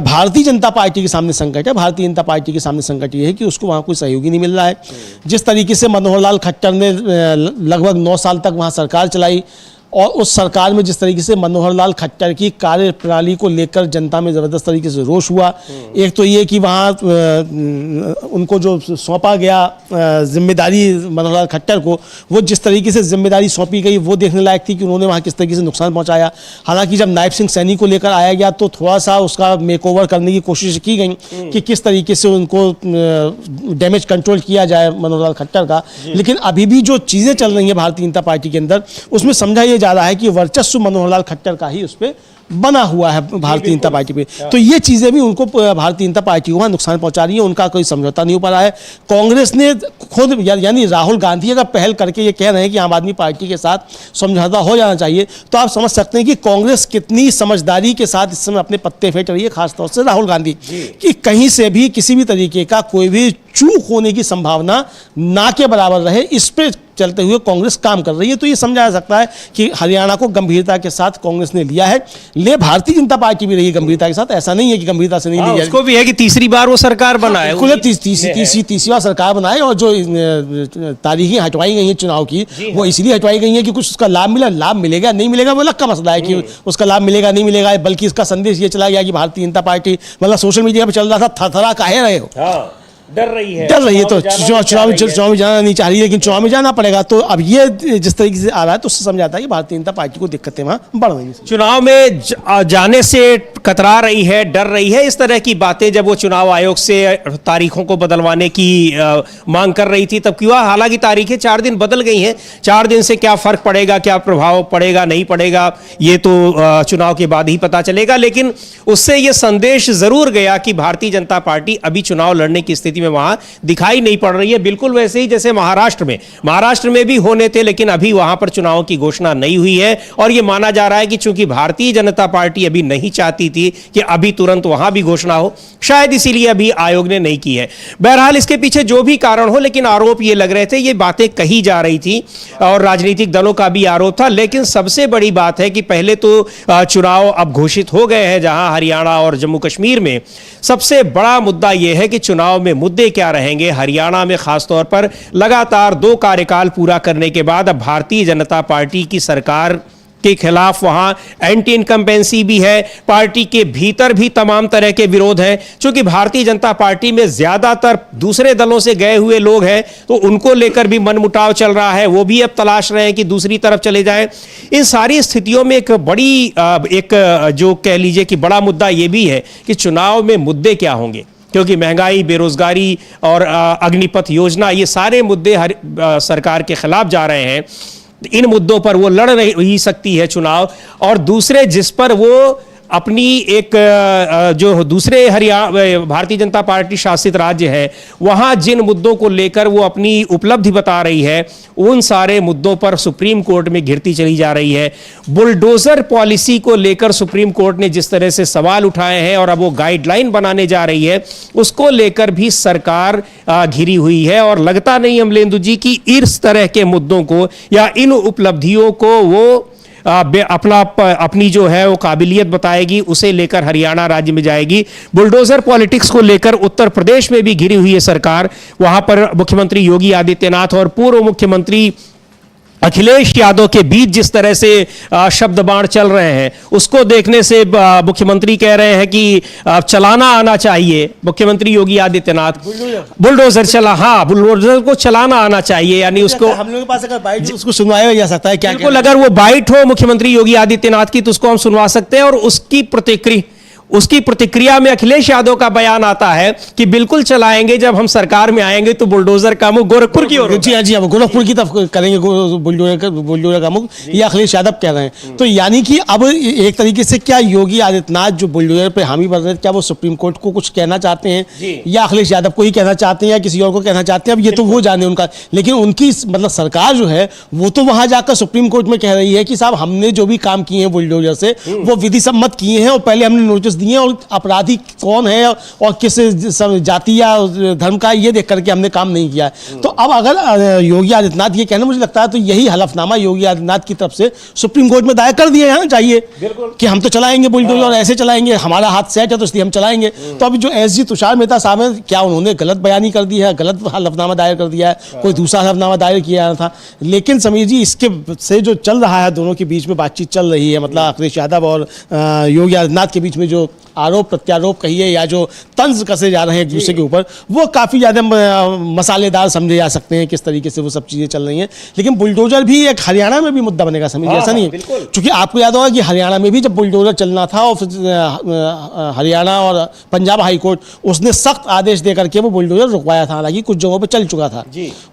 भारतीय जनता पार्टी के सामने संकट है, भारतीय जनता पार्टी के सामने संकट ये है कि उसको वहाँ कोई सहयोगी नहीं मिल रहा है। जिस तरीके से मनोहर लाल खट्टर ने लगभग 9 साल तक वहाँ सरकार चलाई, और उस सरकार में जिस तरीके से मनोहर लाल खट्टर की कार्यप्रणाली को लेकर जनता में ज़बरदस्त तरीके से रोष हुआ। एक तो ये कि वहाँ उनको जो सौंपा गया जिम्मेदारी मनोहर लाल खट्टर को, वो जिस तरीके से जिम्मेदारी सौंपी गई वो देखने लायक थी कि उन्होंने वहाँ किस तरीके से नुकसान पहुँचाया। हालांकि जब नायब सिंह सैनी को लेकर आया गया तो थोड़ा सा उसका मेकओवर करने की कोशिश की गई कि किस तरीके से उनको डैमेज कंट्रोल किया जाए मनोहर लाल खट्टर का। लेकिन अभी भी जो चीज़ें चल रही हैं भारतीय जनता पार्टी के अंदर, उसमें समझा जा रहा है कि वर्चस्व मनोहर लाल खट्टर का ही उस पर बना हुआ है भारतीय जनता पार्टी पे। तो ये चीज़ें भी उनको भारतीय जनता पार्टी को नुकसान पहुंचा रही है, उनका कोई समझौता नहीं हो पा रहा है। कांग्रेस ने खुद यानी राहुल गांधी अगर पहल करके ये कह रहे हैं कि आम आदमी पार्टी के साथ समझौता हो जाना चाहिए, तो आप समझ सकते हैं कि कांग्रेस कितनी समझदारी के साथ इस समय अपने पत्ते फेंट रही है, खासतौर से राहुल गांधी, कि कहीं से भी किसी भी तरीके का कोई भी चूक होने की संभावना ना के बराबर रहे, इस पे चलते हुए कांग्रेस काम कर रही है। तो ये समझा जा सकता है कि हरियाणा को गंभीरता के साथ कांग्रेस ने लिया है, ले भारतीय जनता पार्टी भी रही है गंभीरता के साथ, ऐसा नहीं है कि गंभीरता से नहीं ली जाए। उसको भी है कि तीसरी बार वो सरकार बनाए, तीसरी बार सरकार बनाए, और जो तारीखें हटवाई गई हैं चुनाव की वो इसलिए हटवाई गई हैं कि कुछ उसका लाभ मिलेगा नहीं मिलेगा वो अलग का मसला है कि उसका लाभ मिलेगा नहीं मिलेगा, बल्कि इसका संदेश ये चला गया कि भारतीय जनता पार्टी, मतलब सोशल मीडिया पर चल रहा था थरथरा काहे रहे हो, डर रही है तो चुनाव में जाना नहीं चाह रही है, लेकिन चुनाव में जाना पड़ेगा। तो अब ये जिस तरीके से आ रहा है तो उससे समझ आता है कि भारतीय जनता पार्टी को दिक्कतें वहां बढ़ रही हैं। चुनाव में जाने से कतरा रही है, डर रही है, इस तरह की बातें जब वो चुनाव आयोग से तारीखों को बदलवाने की मांग कर रही थी तब क्यों, हालांकि तारीखें 4 दिन बदल गई हैं, 4 दिन से क्या फर्क पड़ेगा, क्या प्रभाव पड़ेगा नहीं पड़ेगा, ये तो चुनाव के बाद ही पता चलेगा। लेकिन उससे ये संदेश जरूर गया कि भारतीय जनता पार्टी अभी चुनाव लड़ने की स्थिति में वहां दिखाई नहीं पड़ रही है, बिल्कुल वैसे ही जैसे महाराष्ट्र में भी होने थे, लेकिन अभी वहां पर चुनाव की घोषणा नहीं हुई है। और यह माना जा रहा है कि चूंकि भारतीय जनता पार्टी अभी नहीं चाहती थी कि अभी तुरंत वहां भी घोषणा हो, शायद इसीलिए अभी आयोग ने नहीं की है। बहरहाल इसके पीछे जो भी कारण हो, लेकिन आरोप ये लग रहे थे, ये बातें कही जा रही थी और राजनीतिक दलों का भी आरोप था। लेकिन सबसे बड़ी बात है कि पहले तो चुनाव अब घोषित हो गए हैं, जहां हरियाणा और जम्मू कश्मीर में सबसे बड़ा मुद्दा यह है कि चुनाव में मुद्दे क्या रहेंगे। हरियाणा में खासतौर पर लगातार 2 कार्यकाल पूरा करने के बाद अब भारतीय जनता पार्टी की सरकार के खिलाफ वहां एंटी इनकम्बेंसी भी है, पार्टी के भीतर भी तमाम तरह के विरोध हैं। क्योंकि भारतीय जनता पार्टी में ज्यादातर दूसरे दलों से गए हुए लोग हैं, तो उनको लेकर भी मनमुटाव चल रहा है, वो भी अब तलाश रहे हैं कि दूसरी तरफ चले जाएं। इन सारी स्थितियों में एक बड़ी जो कह लीजिए कि बड़ा मुद्दा ये भी है कि चुनाव में मुद्दे क्या होंगे, क्योंकि महंगाई, बेरोजगारी और अग्निपथ योजना, ये सारे मुद्दे सरकार के खिलाफ जा रहे हैं। इन मुद्दों पर वो लड़ रही सकती है चुनाव। और दूसरे जिस पर वो अपनी एक जो दूसरे भारतीय जनता पार्टी शासित राज्य है, वहां जिन मुद्दों को लेकर वो अपनी उपलब्धि बता रही है, उन सारे मुद्दों पर सुप्रीम कोर्ट में घिरती चली जा रही है। बुलडोजर पॉलिसी को लेकर सुप्रीम कोर्ट ने जिस तरह से सवाल उठाए हैं और अब वो गाइडलाइन बनाने जा रही है, उसको लेकर भी सरकार घिरी हुई है। और लगता नहीं अमलेंदु जी की इस तरह के मुद्दों को या इन उपलब्धियों को वो अपनी जो है वो काबिलियत बताएगी, उसे लेकर हरियाणा राज्य में जाएगी। बुलडोजर पॉलिटिक्स को लेकर उत्तर प्रदेश में भी घिरी हुई है सरकार। वहां पर मुख्यमंत्री योगी आदित्यनाथ और पूर्व मुख्यमंत्री अखिलेश यादव के बीच जिस तरह से शब्द बाण चल रहे हैं, उसको देखने से मुख्यमंत्री कह रहे हैं कि चलाना आना चाहिए। मुख्यमंत्री योगी आदित्यनाथ बुलडोजर बुलडोजर को चलाना आना चाहिए, यानी उसको हम लोगों के पास अगर बाइट उसको सुनवाया जा सकता है क्या? बिल्कुल, अगर वो बाइट हो मुख्यमंत्री योगी आदित्यनाथ की तो उसको हम सुनवा सकते हैं। और उसकी प्रतिक्रिया में अखिलेश यादव का बयान आता है कि बिल्कुल चलाएंगे, जब हम सरकार में आएंगे तो बुलडोजर का मुख गोरखपुर की ओर। जी हाँ, गोरखपुर की तरफ करेंगे बुलडोजर का मुख, ये अखिलेश यादव कह रहे हैं। तो यानी कि अब एक तरीके से क्या योगी आदित्यनाथ जो बुलडोजर पे हामी भर रहे हैं, क्या वो सुप्रीम कोर्ट को कुछ कहना चाहते हैं या अखिलेश यादव को ही कहना चाहते हैं या किसी और को कहना चाहते हैं, अब ये तो वो जाने उनका। लेकिन उनकी मतलब सरकार जो है वो तो वहां जाकर सुप्रीम कोर्ट में कह रही है कि साहब हमने जो भी काम किए हैं बुलडोजर से वो विधि सम्मत किए हैं और पहले हमने नोटिस दिए और अपराधी कौन है और किस जाति या धर्म का, ये देख करके हमने काम नहीं किया है। तो अब अगर योगी आदित्यनाथ ये कहना, मुझे लगता है तो यही हलफनामा योगी आदित्यनाथ की तरफ से सुप्रीम कोर्ट में दायर कर दिया जाना चाहिए कि हम तो चलाएंगे बुलडोजर और ऐसे चलाएंगे, हमारा हाथ सेट है तो इसलिए हम चलाएंगे। तो अभी जो एसजी तुषार मेहता साहब हैं, क्या उन्होंने गलत बयानी कर दी है, गलत हलफनामा दायर कर दिया है, कोई दूसरा हलफनामा दायर किया था? लेकिन समीर जी, इसके से जो चल रहा है, दोनों के बीच में बातचीत चल रही है, मतलब अखिलेश यादव और योगी आदित्यनाथ के बीच में जो आरोप प्रत्यारोप कहिए या जो तंज कसे जा रहे हैं एक दूसरे के ऊपर, वो काफ़ी ज़्यादा मसालेदार समझे जा सकते हैं किस तरीके से वो सब चीज़ें चल रही हैं। लेकिन बुलडोजर भी एक हरियाणा में भी मुद्दा बनेगा, समझिए, ऐसा नहीं है। क्योंकि आपको याद होगा कि हरियाणा में भी जब बुलडोजर चलना था और हरियाणा और पंजाब हाई कोर्ट उसने सख्त आदेश दे करके वो बुलडोजर रुकवाया था, हालांकि कुछ जगहों पर चल चुका था,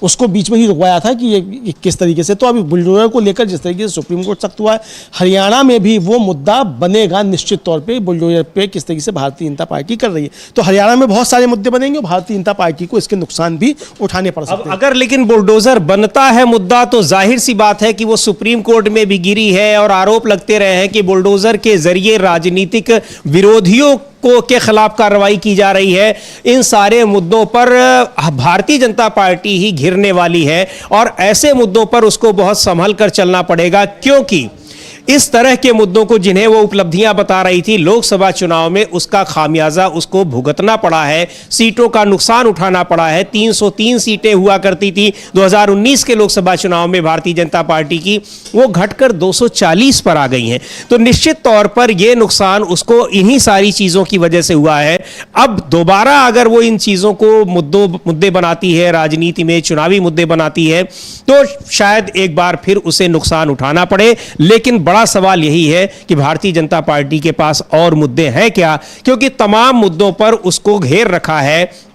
उसको बीच में ही रुकवाया था कि ये किस तरीके से। तो अभी बुलडोजर को लेकर जिस तरीके से सुप्रीम कोर्ट सख्त हुआ है, हरियाणा में भी वो मुद्दा बनेगा निश्चित तौर पर। बुलडोजर पे किस तरीके से भारतीय जनता पार्टी कर रही है, तो हरियाणा में बहुत सारे मुद्दे बनेंगे और भारतीय जनता पार्टी को इसके नुकसान भी उठाने पड़ सकते हैं। अगर लेकिन बुलडोजर बनता है मुद्दा, तो जाहिर सी बात है कि वो सुप्रीम कोर्ट में भी गिरी है और आरोप लगते रहे हैं कि बुलडोजर के जरिए राजनीतिक विरोधियों के खिलाफ कार्रवाई की जा रही है, इन सारे मुद्दों पर भारतीय जनता पार्टी ही घिरने वाली है और ऐसे मुद्दों पर उसको बहुत संभल कर चलना पड़ेगा, क्योंकि इस तरह के मुद्दों को जिन्हें वो उपलब्धियां बता रही थी लोकसभा चुनाव में, उसका खामियाजा उसको भुगतना पड़ा है, सीटों का नुकसान उठाना पड़ा है। 303 सीटें हुआ करती थी 2019 के लोकसभा चुनाव में भारतीय जनता पार्टी की, वो घटकर 240 पर आ गई हैं। तो निश्चित तौर पर यह नुकसान उसको इन्हीं सारी चीजों की वजह से हुआ है। अब दोबारा अगर वो इन चीजों को मुद्दे बनाती है, राजनीति में चुनावी मुद्दे बनाती है, तो शायद एक बार फिर उसे नुकसान उठाना पड़े। लेकिन बड़ा सवाल यही है कि भारतीय जनता पार्टी के पास और मुद्दे हैं क्या, क्योंकि तमाम मुद्दों पर उसको घेर रखा है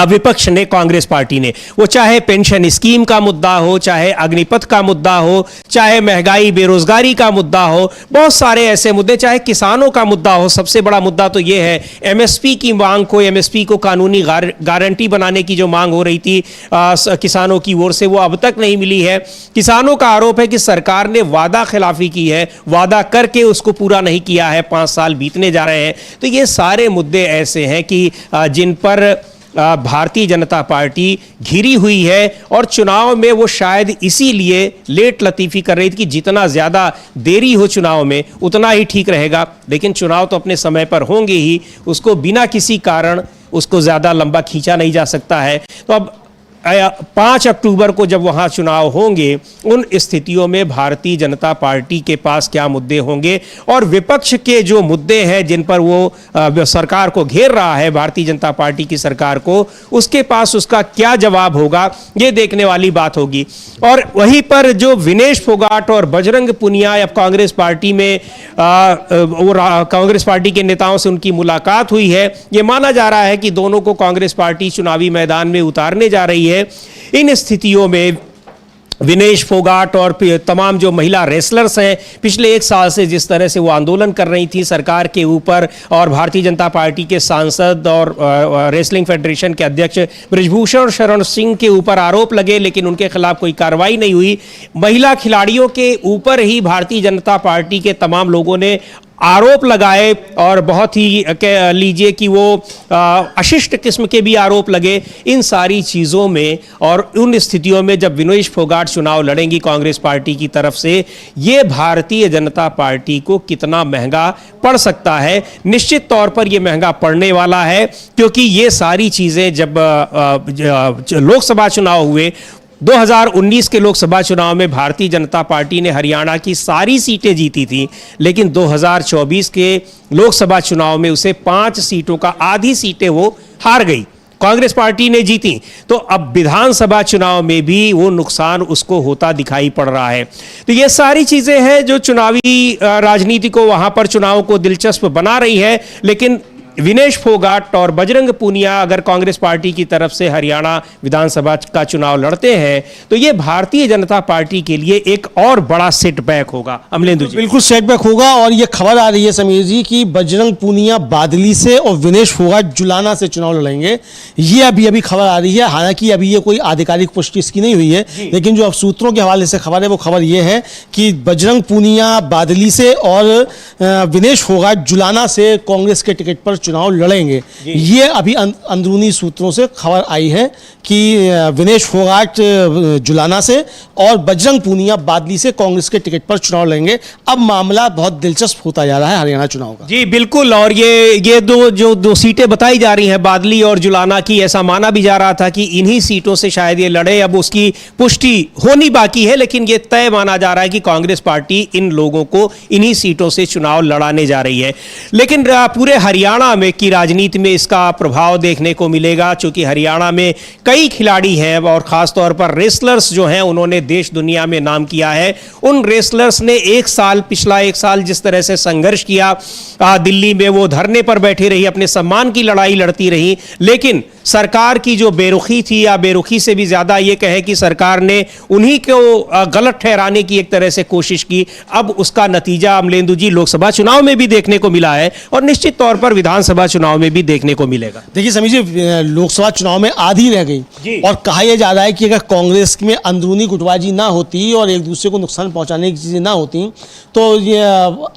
विपक्ष ने, कांग्रेस पार्टी ने। वो चाहे पेंशन स्कीम का मुद्दा हो, चाहे अग्निपथ का मुद्दा हो, चाहे महंगाई बेरोजगारी का मुद्दा हो, बहुत सारे ऐसे मुद्दे, चाहे किसानों का मुद्दा हो। सबसे बड़ा मुद्दा तो ये है एमएसपी की मांग को, एमएसपी को कानूनी गारंटी बनाने की जो मांग हो रही थी किसानों की ओर से, वो अब तक नहीं मिली है। किसानों का आरोप है कि सरकार ने वादा खिलाफी की है, वादा करके उसको पूरा नहीं किया है, 5 साल बीतने जा रहे हैं। तो ये सारे मुद्दे ऐसे हैं कि जिन पर भारतीय जनता पार्टी घिरी हुई है और चुनाव में वो शायद इसीलिए लेट लतीफ़ी कर रही थी कि जितना ज़्यादा देरी हो चुनाव में उतना ही ठीक रहेगा। लेकिन चुनाव तो अपने समय पर होंगे ही, उसको बिना किसी कारण उसको ज़्यादा लंबा खींचा नहीं जा सकता है। तो अब 5 अक्टूबर को जब वहाँ चुनाव होंगे, उन स्थितियों में भारतीय जनता पार्टी के पास क्या मुद्दे होंगे और विपक्ष के जो मुद्दे हैं जिन पर वो सरकार को घेर रहा है, भारतीय जनता पार्टी की सरकार को, उसके पास उसका क्या जवाब होगा, ये देखने वाली बात होगी। और वहीं पर जो विनेश फोगाट और बजरंग पुनिया अब कांग्रेस पार्टी में कांग्रेस पार्टी के नेताओं से उनकी मुलाकात हुई है। ये माना जा रहा है कि दोनों को कांग्रेस पार्टी चुनावी मैदान में उतारने जा रही है। इन स्थितियों में विनेश फोगाट और तमाम जो महिला रेसलर्स हैं, पिछले 1 साल से जिस तरह से वो आंदोलन कर रही थी सरकार के ऊपर, और भारतीय जनता पार्टी के सांसद और रेसलिंग फेडरेशन के अध्यक्ष बृजभूषण शरण सिंह के ऊपर आरोप लगे, लेकिन उनके खिलाफ कोई कार्रवाई नहीं हुई। महिला खिलाड़ियों के ऊपर ही भारतीय जनता पार्टी के तमाम लोगों ने आरोप लगाए और बहुत ही कह लीजिए कि वो अशिष्ट किस्म के भी आरोप लगे। इन सारी चीज़ों में और उन स्थितियों में जब विनेश फोगाट चुनाव लड़ेंगी कांग्रेस पार्टी की तरफ से, ये भारतीय जनता पार्टी को कितना महंगा पड़ सकता है। निश्चित तौर पर ये महंगा पड़ने वाला है, क्योंकि ये सारी चीज़ें जब लोकसभा चुनाव हुए 2019 के लोकसभा चुनाव में भारतीय जनता पार्टी ने हरियाणा की सारी सीटें जीती थी, लेकिन 2024 के लोकसभा चुनाव में उसे 5 सीटों का आधी सीटें वो हार गई, कांग्रेस पार्टी ने जीती। तो अब विधानसभा चुनाव में भी वो नुकसान उसको होता दिखाई पड़ रहा है। तो ये सारी चीजें हैं जो चुनावी राजनीति को, वहां पर चुनाव को दिलचस्प बना रही है। लेकिन विनेश फोगाट और बजरंग पुनिया अगर कांग्रेस पार्टी की तरफ से हरियाणा विधानसभा का चुनाव लड़ते हैं, तो ये भारतीय जनता पार्टी के लिए एक और बड़ा सेटबैक होगा। अमलेंदु जी, बिल्कुल सेटबैक होगा। और ये खबर आ रही है समीर जी कि बजरंग पुनिया बादली से और विनेश फोगाट जुलाना से चुनाव लड़ेंगे। ये अभी खबर आ रही है, हालांकि अभी ये कोई आधिकारिक पुष्टि इसकी नहीं हुई है, लेकिन जो अब सूत्रों के हवाले से खबर है वो खबर ये है कि बजरंग पुनिया बादली से और विनेश फोगाट जुलाना से कांग्रेस के टिकट पर चुनाव लड़ेंगे। ये अभी अंदरूनी सूत्रों से खबर आई है कि विनेश फोगाट जुलाना से और बजरंग पुनिया बादली से कांग्रेस के टिकट पर चुनाव लड़ेंगे। अब मामला बहुत दिलचस्प होता जा रहा है हरियाणा चुनाव का। जी बिल्कुल। और ये दो सीटें बताई जा रही हैं बादली और जुलाना की, ऐसा माना भी जा रहा था कि इन्हीं सीटों से शायद ये लड़े। अब उसकी पुष्टि होनी बाकी है, लेकिन ये तय माना जा रहा है कि कांग्रेस पार्टी इन लोगों को इन्हीं सीटों से चुनाव लड़ाने जा रही है। लेकिन पूरे हरियाणा में की राजनीति में इसका प्रभाव देखने को मिलेगा, क्योंकि हरियाणा में कई खिलाड़ी हैं और खासतौर पर रेसलर्स जो हैं, उन्होंने देश दुनिया में नाम किया है। उन रेसलर्स ने पिछला एक साल जिस तरह से संघर्ष किया, दिल्ली में वो धरने पर बैठी रही, अपने सम्मान की लड़ाई लड़ती रही, लेकिन सरकार की जो बेरुखी थी, या बेरुखी से भी ज्यादा ये कहे कि सरकार ने उन्हीं को गलत ठहराने की एक तरह से कोशिश की। अब उसका नतीजा अमलेंदु जी लोकसभा चुनाव में भी देखने को मिला है और निश्चित तौर पर विधानसभा चुनाव में भी देखने को मिलेगा। देखिए समीर जी, लोकसभा चुनाव में आधी रह गई जी। और कहा यह जा रहा है कि अगर कांग्रेस में अंदरूनी गुटबाजी ना होती और एक दूसरे को नुकसान पहुंचाने की चीजें ना होती तो ये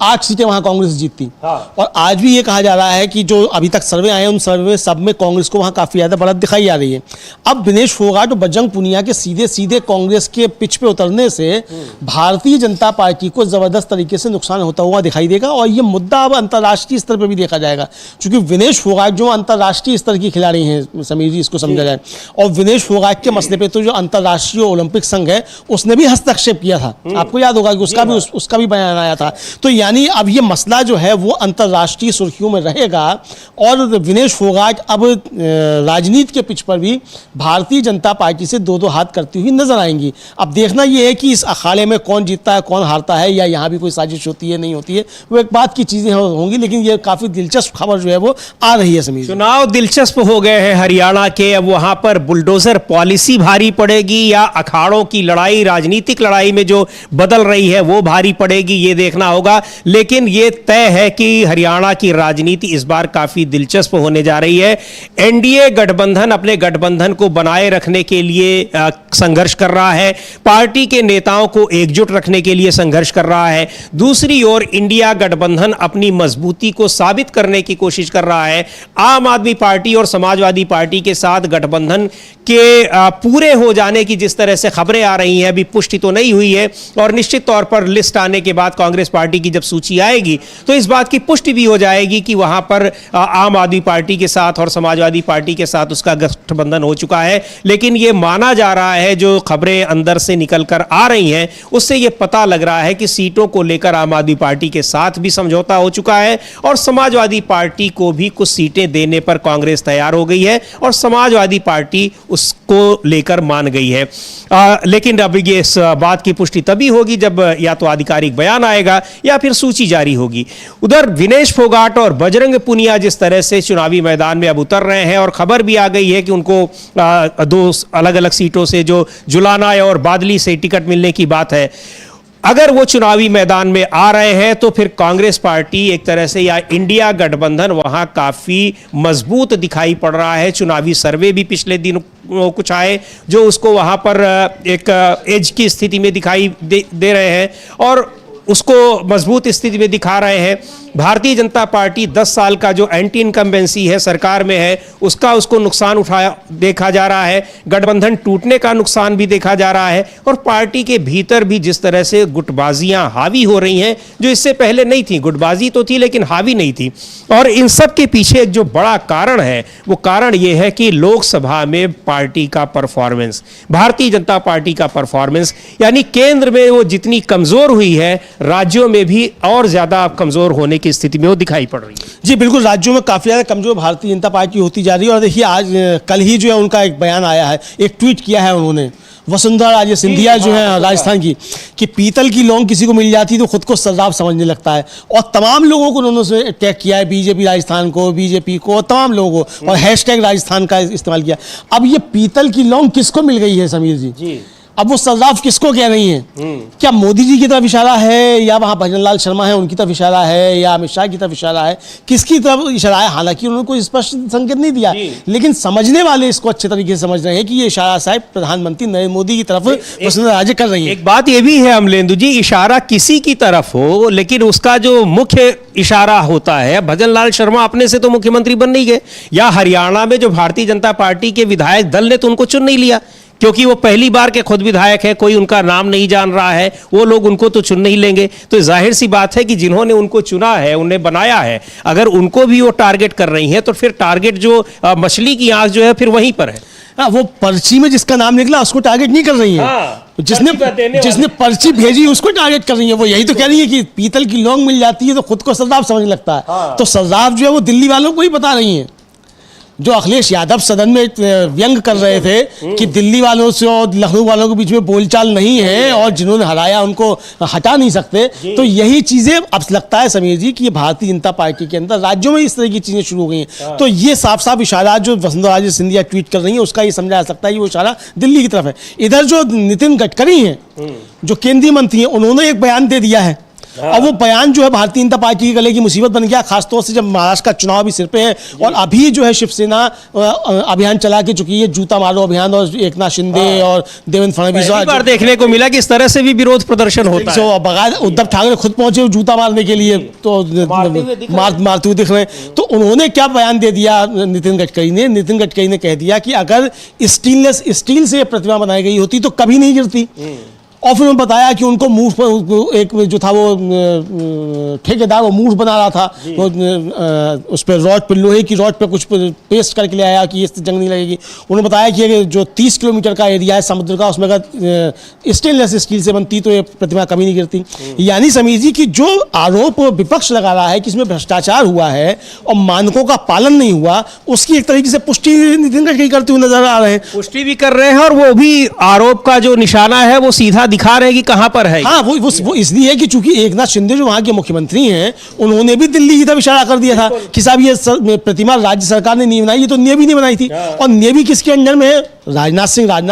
8 सीटें वहां कांग्रेस जीतती। हाँ। और आज भी ये कहा जा रहा है कि जो अभी तक सर्वे आए हैं उन सर्वे सब में कांग्रेस को वहां काफी ज्यादा बढ़त दिखाई जा रही है। अब दिनेश फोगाट और बजरंग पुनिया के सीधे सीधे कांग्रेस के पिच पे उतरने से भारतीय जनता पार्टी को जबरदस्त तरीके से नुकसान होता हुआ दिखाई देगा और ये मुद्दा अब अंतर्राष्ट्रीय स्तर पर भी देखा जाएगा, क्योंकि विनेश फोगाट जो अंतर्राष्ट्रीय स्तर की खिलाड़ी हैं समीर जी, इसको समझा जाए। और विनेश फोगाट के मसले पे तो जो अंतर्राष्ट्रीय ओलंपिक संघ है उसने भी हस्तक्षेप किया था, आपको याद होगा कि उसका भी बयान आया था। तो यानी अब ये मसला जो है वो अंतर्राष्ट्रीय सुर्खियों में रहेगा और विनेश फोगाट अब राजनीति के पिच पर भी भारतीय जनता पार्टी से दो हाथ करती हुई नजर आएंगी। अब देखना यह है कि इस अखाड़े में कौन जीतता है कौन हारता है, या यहाँ भी कोई साजिश होती है नहीं होती है, वो एक बात की चीजें होंगी। लेकिन ये काफी दिलचस्प खबर जो है वो आ रही है समीर। चुनाव दिलचस्प हो गए हैं हरियाणा के, अब वहां पर बुलडोजर पॉलिसी भारी पड़ेगी या अखाड़ों की लड़ाई, राजनीतिक लड़ाई में जो बदल रही है वो भारी पड़ेगी, ये देखना होगा। लेकिन ये तय है कि हरियाणा की राजनीति इस बार काफी दिलचस्प होने जा रही है। एनडीए गठबंधन अपने गठबंधन को बनाए रखने के लिए संघर्ष कर रहा है, पार्टी के नेताओं को एकजुट रखने के लिए संघर्ष कर रहा है। दूसरी ओर इंडिया गठबंधन अपनी मजबूती को साबित करने की कोशिश कर रहा है। आम आदमी पार्टी और समाजवादी पार्टी के साथ गठबंधन के पूरे हो जाने की जिस तरह से खबरें आ रही हैं, अभी पुष्टि तो नहीं हुई है और निश्चित तौर पर लिस्ट आने के बाद कांग्रेस पार्टी की जब सूची आएगी तो इस बात की पुष्टि भी हो जाएगी कि वहां पर आम आदमी पार्टी के साथ और समाजवादी पार्टी के साथ उसका गठबंधन हो चुका है। लेकिन यह माना जा रहा है, जो खबरें अंदर से निकल कर आ रही हैं उससे यह पता लग रहा है कि सीटों को लेकर आम आदमी पार्टी के साथ भी समझौता हो चुका है और समाजवादी पार्टी को भी कुछ सीटें देने पर कांग्रेस तैयार हो गई है और समाजवादी पार्टी उसको लेकर मान गई है। लेकिन अब ये इस बात की पुष्टि तभी होगी जब या तो आधिकारिक बयान आएगा या फिर सूची जारी होगी। उधर विनेश फोगाट और बजरंग पुनिया जिस तरह से चुनावी मैदान में अब उतर रहे हैं और खबर भी आ गई है कि उनको दो अलग अलग सीटों से जो जुलाना और बादली से टिकट मिलने की बात है, अगर वो चुनावी मैदान में आ रहे हैं तो फिर कांग्रेस पार्टी एक तरह से या इंडिया गठबंधन वहां काफी मजबूत दिखाई पड़ रहा है। चुनावी सर्वे भी पिछले दिन कुछ आए जो उसको वहां पर एक एज की स्थिति में दिखाई दे रहे हैं और उसको मजबूत स्थिति में दिखा रहे हैं। भारतीय जनता पार्टी 10 साल का जो एंटी इनकम्बेंसी है सरकार में है उसको नुकसान उठाया देखा जा रहा है, गठबंधन टूटने का नुकसान भी देखा जा रहा है और पार्टी के भीतर भी जिस तरह से गुटबाजियां हावी हो रही हैं जो इससे पहले नहीं थी। गुटबाजी तो थी लेकिन हावी नहीं थी। और इन सब के पीछे एक जो बड़ा कारण है वो कारण ये है कि लोकसभा में पार्टी का परफॉर्मेंस, भारतीय जनता पार्टी का परफॉर्मेंस, यानी केंद्र में वो जितनी कमजोर हुई है राज्यों में भी और ज्यादा कमजोर होने की स्थिति में वो दिखाई पड़ रही है। जी बिल्कुल, राज्यों में काफी ज्यादा कमजोर भारतीय जनता पार्टी होती जा रही है। और देखिए आज कल ही जो है उनका एक बयान आया है, एक ट्वीट किया है उन्होंने, वसुंधरा राजे सिंधिया जो है राजस्थान की, कि पीतल की लौंग किसी को मिल जाती तो खुद को सर्राफ समझने लगता है। और तमाम लोगों को उन्होंने अटैक किया है, बीजेपी राजस्थान को, बीजेपी को, तमाम लोगों को, और हैशटैग राजस्थान का इस्तेमाल किया। अब ये पीतल की लौंग किसको मिल गई है समीर जी? अब वो सर्राफ किसको कह रही हैं? क्या मोदी जी की तरफ इशारा है, या वहां भजन लाल शर्मा है उनकी तरफ इशारा है, या अमित शाह की तरफ इशारा है, किसकी तरफ इशारा है? हालांकि उन्होंने कोई स्पष्ट संकेत नहीं दिया, लेकिन समझने वाले इसको अच्छे तरीके से समझ रहे हैं कि ये इशारा शायद प्रधानमंत्री नरेंद्र मोदी की तरफ वसुंधरा राजे कर रही है। एक बात ये भी है अमलेंदु जी, इशारा किसी की तरफ हो लेकिन उसका जो मुख्य इशारा होता है, भजन लाल शर्मा अपने से तो मुख्यमंत्री बन नहीं गए, या हरियाणा में जो भारतीय जनता पार्टी के विधायक दल ने तो उनको चुन नहीं लिया क्योंकि वो पहली बार के खुद विधायक है, कोई उनका नाम नहीं जान रहा है, वो लोग उनको तो चुन नहीं लेंगे। तो जाहिर सी बात है कि जिन्होंने उनको चुना है, उन्हें बनाया है, अगर उनको भी वो टारगेट कर रही हैं तो फिर टारगेट जो मछली की आंख जो है फिर वहीं पर है। वो पर्ची में जिसका नाम निकला उसको टारगेट नहीं कर रही है, जिसने पर्ची भेजी उसको टारगेट कर रही है। वो यही तो कह रही है कि पीतल की लौंग मिल जाती है तो खुद को सर्राफ समझने लगता है। तो सर्राफ जो है वो दिल्ली वालों को ही बता रही है। जो अखिलेश यादव सदन में व्यंग कर रहे थे कि दिल्ली वालों से और लखनऊ वालों के बीच में बोलचाल नहीं है और जिन्होंने हराया उनको हटा नहीं सकते, तो यही चीजें अब लगता है समीर जी कि ये भारतीय जनता पार्टी के अंदर राज्यों में इस तरह की चीजें शुरू हो गई हैं। तो ये साफ साफ इशारा जो वसुंधरा राजे सिंधिया ट्वीट कर रही है उसका ये समझा जा सकता है कि वो इशारा दिल्ली की तरफ है। इधर जो नितिन गडकरी हैं जो केंद्रीय मंत्री हैं, उन्होंने एक बयान दे दिया है और वो बयान जो है भारतीय जनता पार्टी के गले की मुसीबत बन गया, खासतौर से जब महाराष्ट्र का चुनाव भी सिर पे है और अभी जो है शिवसेना अभियान चला के चुकी है, जूता मारो अभियान, और एकनाथ शिंदे और देवेंद्र फडणवीस बार देखने को मिला कि इस तरह से भी विरोध प्रदर्शन होता है। बगैर उद्धव ठाकरे खुद पहुंचे जूता मारने के लिए, तो मारते हुए दिख रहे हैं। तो उन्होंने क्या बयान दे दिया नितिन गडकरी ने कह दिया कि अगर स्टील से प्रतिमा बनाई गई होती तो कभी नहीं गिरती। और फिर उन्होंने बताया कि उनको मूठ पर एक जो था वो ठेकेदार वो मूठ बना रहा था, वो उस पर रॉड पे, लोहे की रॉड पे कुछ पेस्ट करके ले आया कि इससे जंग नहीं लगेगी। उन्होंने बताया कि जो 30 किलोमीटर का एरिया है समुद्र का, उसमें अगर स्टेनलेस स्टील से बनती तो ये प्रतिमा कभी नहीं गिरती। यानी समझिए कि जो आरोप विपक्ष लगा रहा है कि इसमें भ्रष्टाचार हुआ है और मानकों का पालन नहीं हुआ, उसकी एक तरीके से पुष्टि नितिन गडकरी करते हुए नजर आ रहे हैं। पुष्टि भी कर रहे हैं और वो भी आरोप का जो निशाना है वो सीधा दिखा रहे हैं कि कहां पर है। हाँ, वो इसलिए है कि चूंकि एकनाथ शिंदे जो वहां के मुख्यमंत्री हैं, उन्होंने भी दिल्ली की तरफ इशारा कर दिया था कि साहब ये प्रतिमा राज्य सरकार ने नहीं बनाई, ये तो नेवी ने बनाई थी। और नेवी किसके अंडर में है? राजनाथ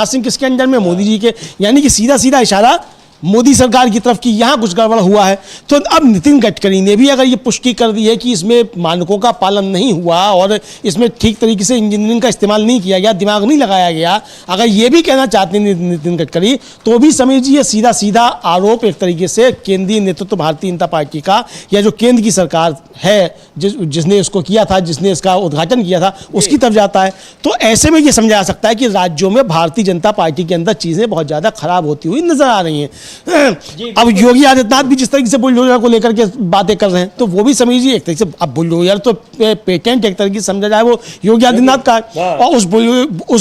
सिंह किसके अंडर में? मोदी जी के। यानी कि सीधा सीधा इशारा मोदी सरकार की तरफ की यहाँ कुछ गड़बड़ हुआ है। तो अब नितिन गडकरी ने भी अगर ये पुष्टि कर दी है कि इसमें मानकों का पालन नहीं हुआ और इसमें ठीक तरीके से इंजीनियरिंग का इस्तेमाल नहीं किया गया, दिमाग नहीं लगाया गया, अगर ये भी कहना चाहते हैं नितिन गडकरी, तो भी समझिए सीधा सीधा आरोप एक तरीके से केंद्रीय नेतृत्व भारतीय जनता पार्टी का या जो केंद्र की सरकार है जिसने इसको किया था, जिसने इसका उद्घाटन किया था, उसकी तरफ जाता है। तो ऐसे में ये समझा जा सकता है कि राज्यों में भारतीय जनता पार्टी के अंदर चीज़ें बहुत ज़्यादा खराब होती हुई नजर आ रही हैं। अब योगी आदित्यनाथ भी जिस तरीके से बुलडोजर को लेकर के बातें कर रहे हैं, तो वो भी समझिए एक तरीके से, अब बुलडोजर तो पेटेंट एक तरीके से समझा जाए वो योगी आदित्यनाथ का, और उस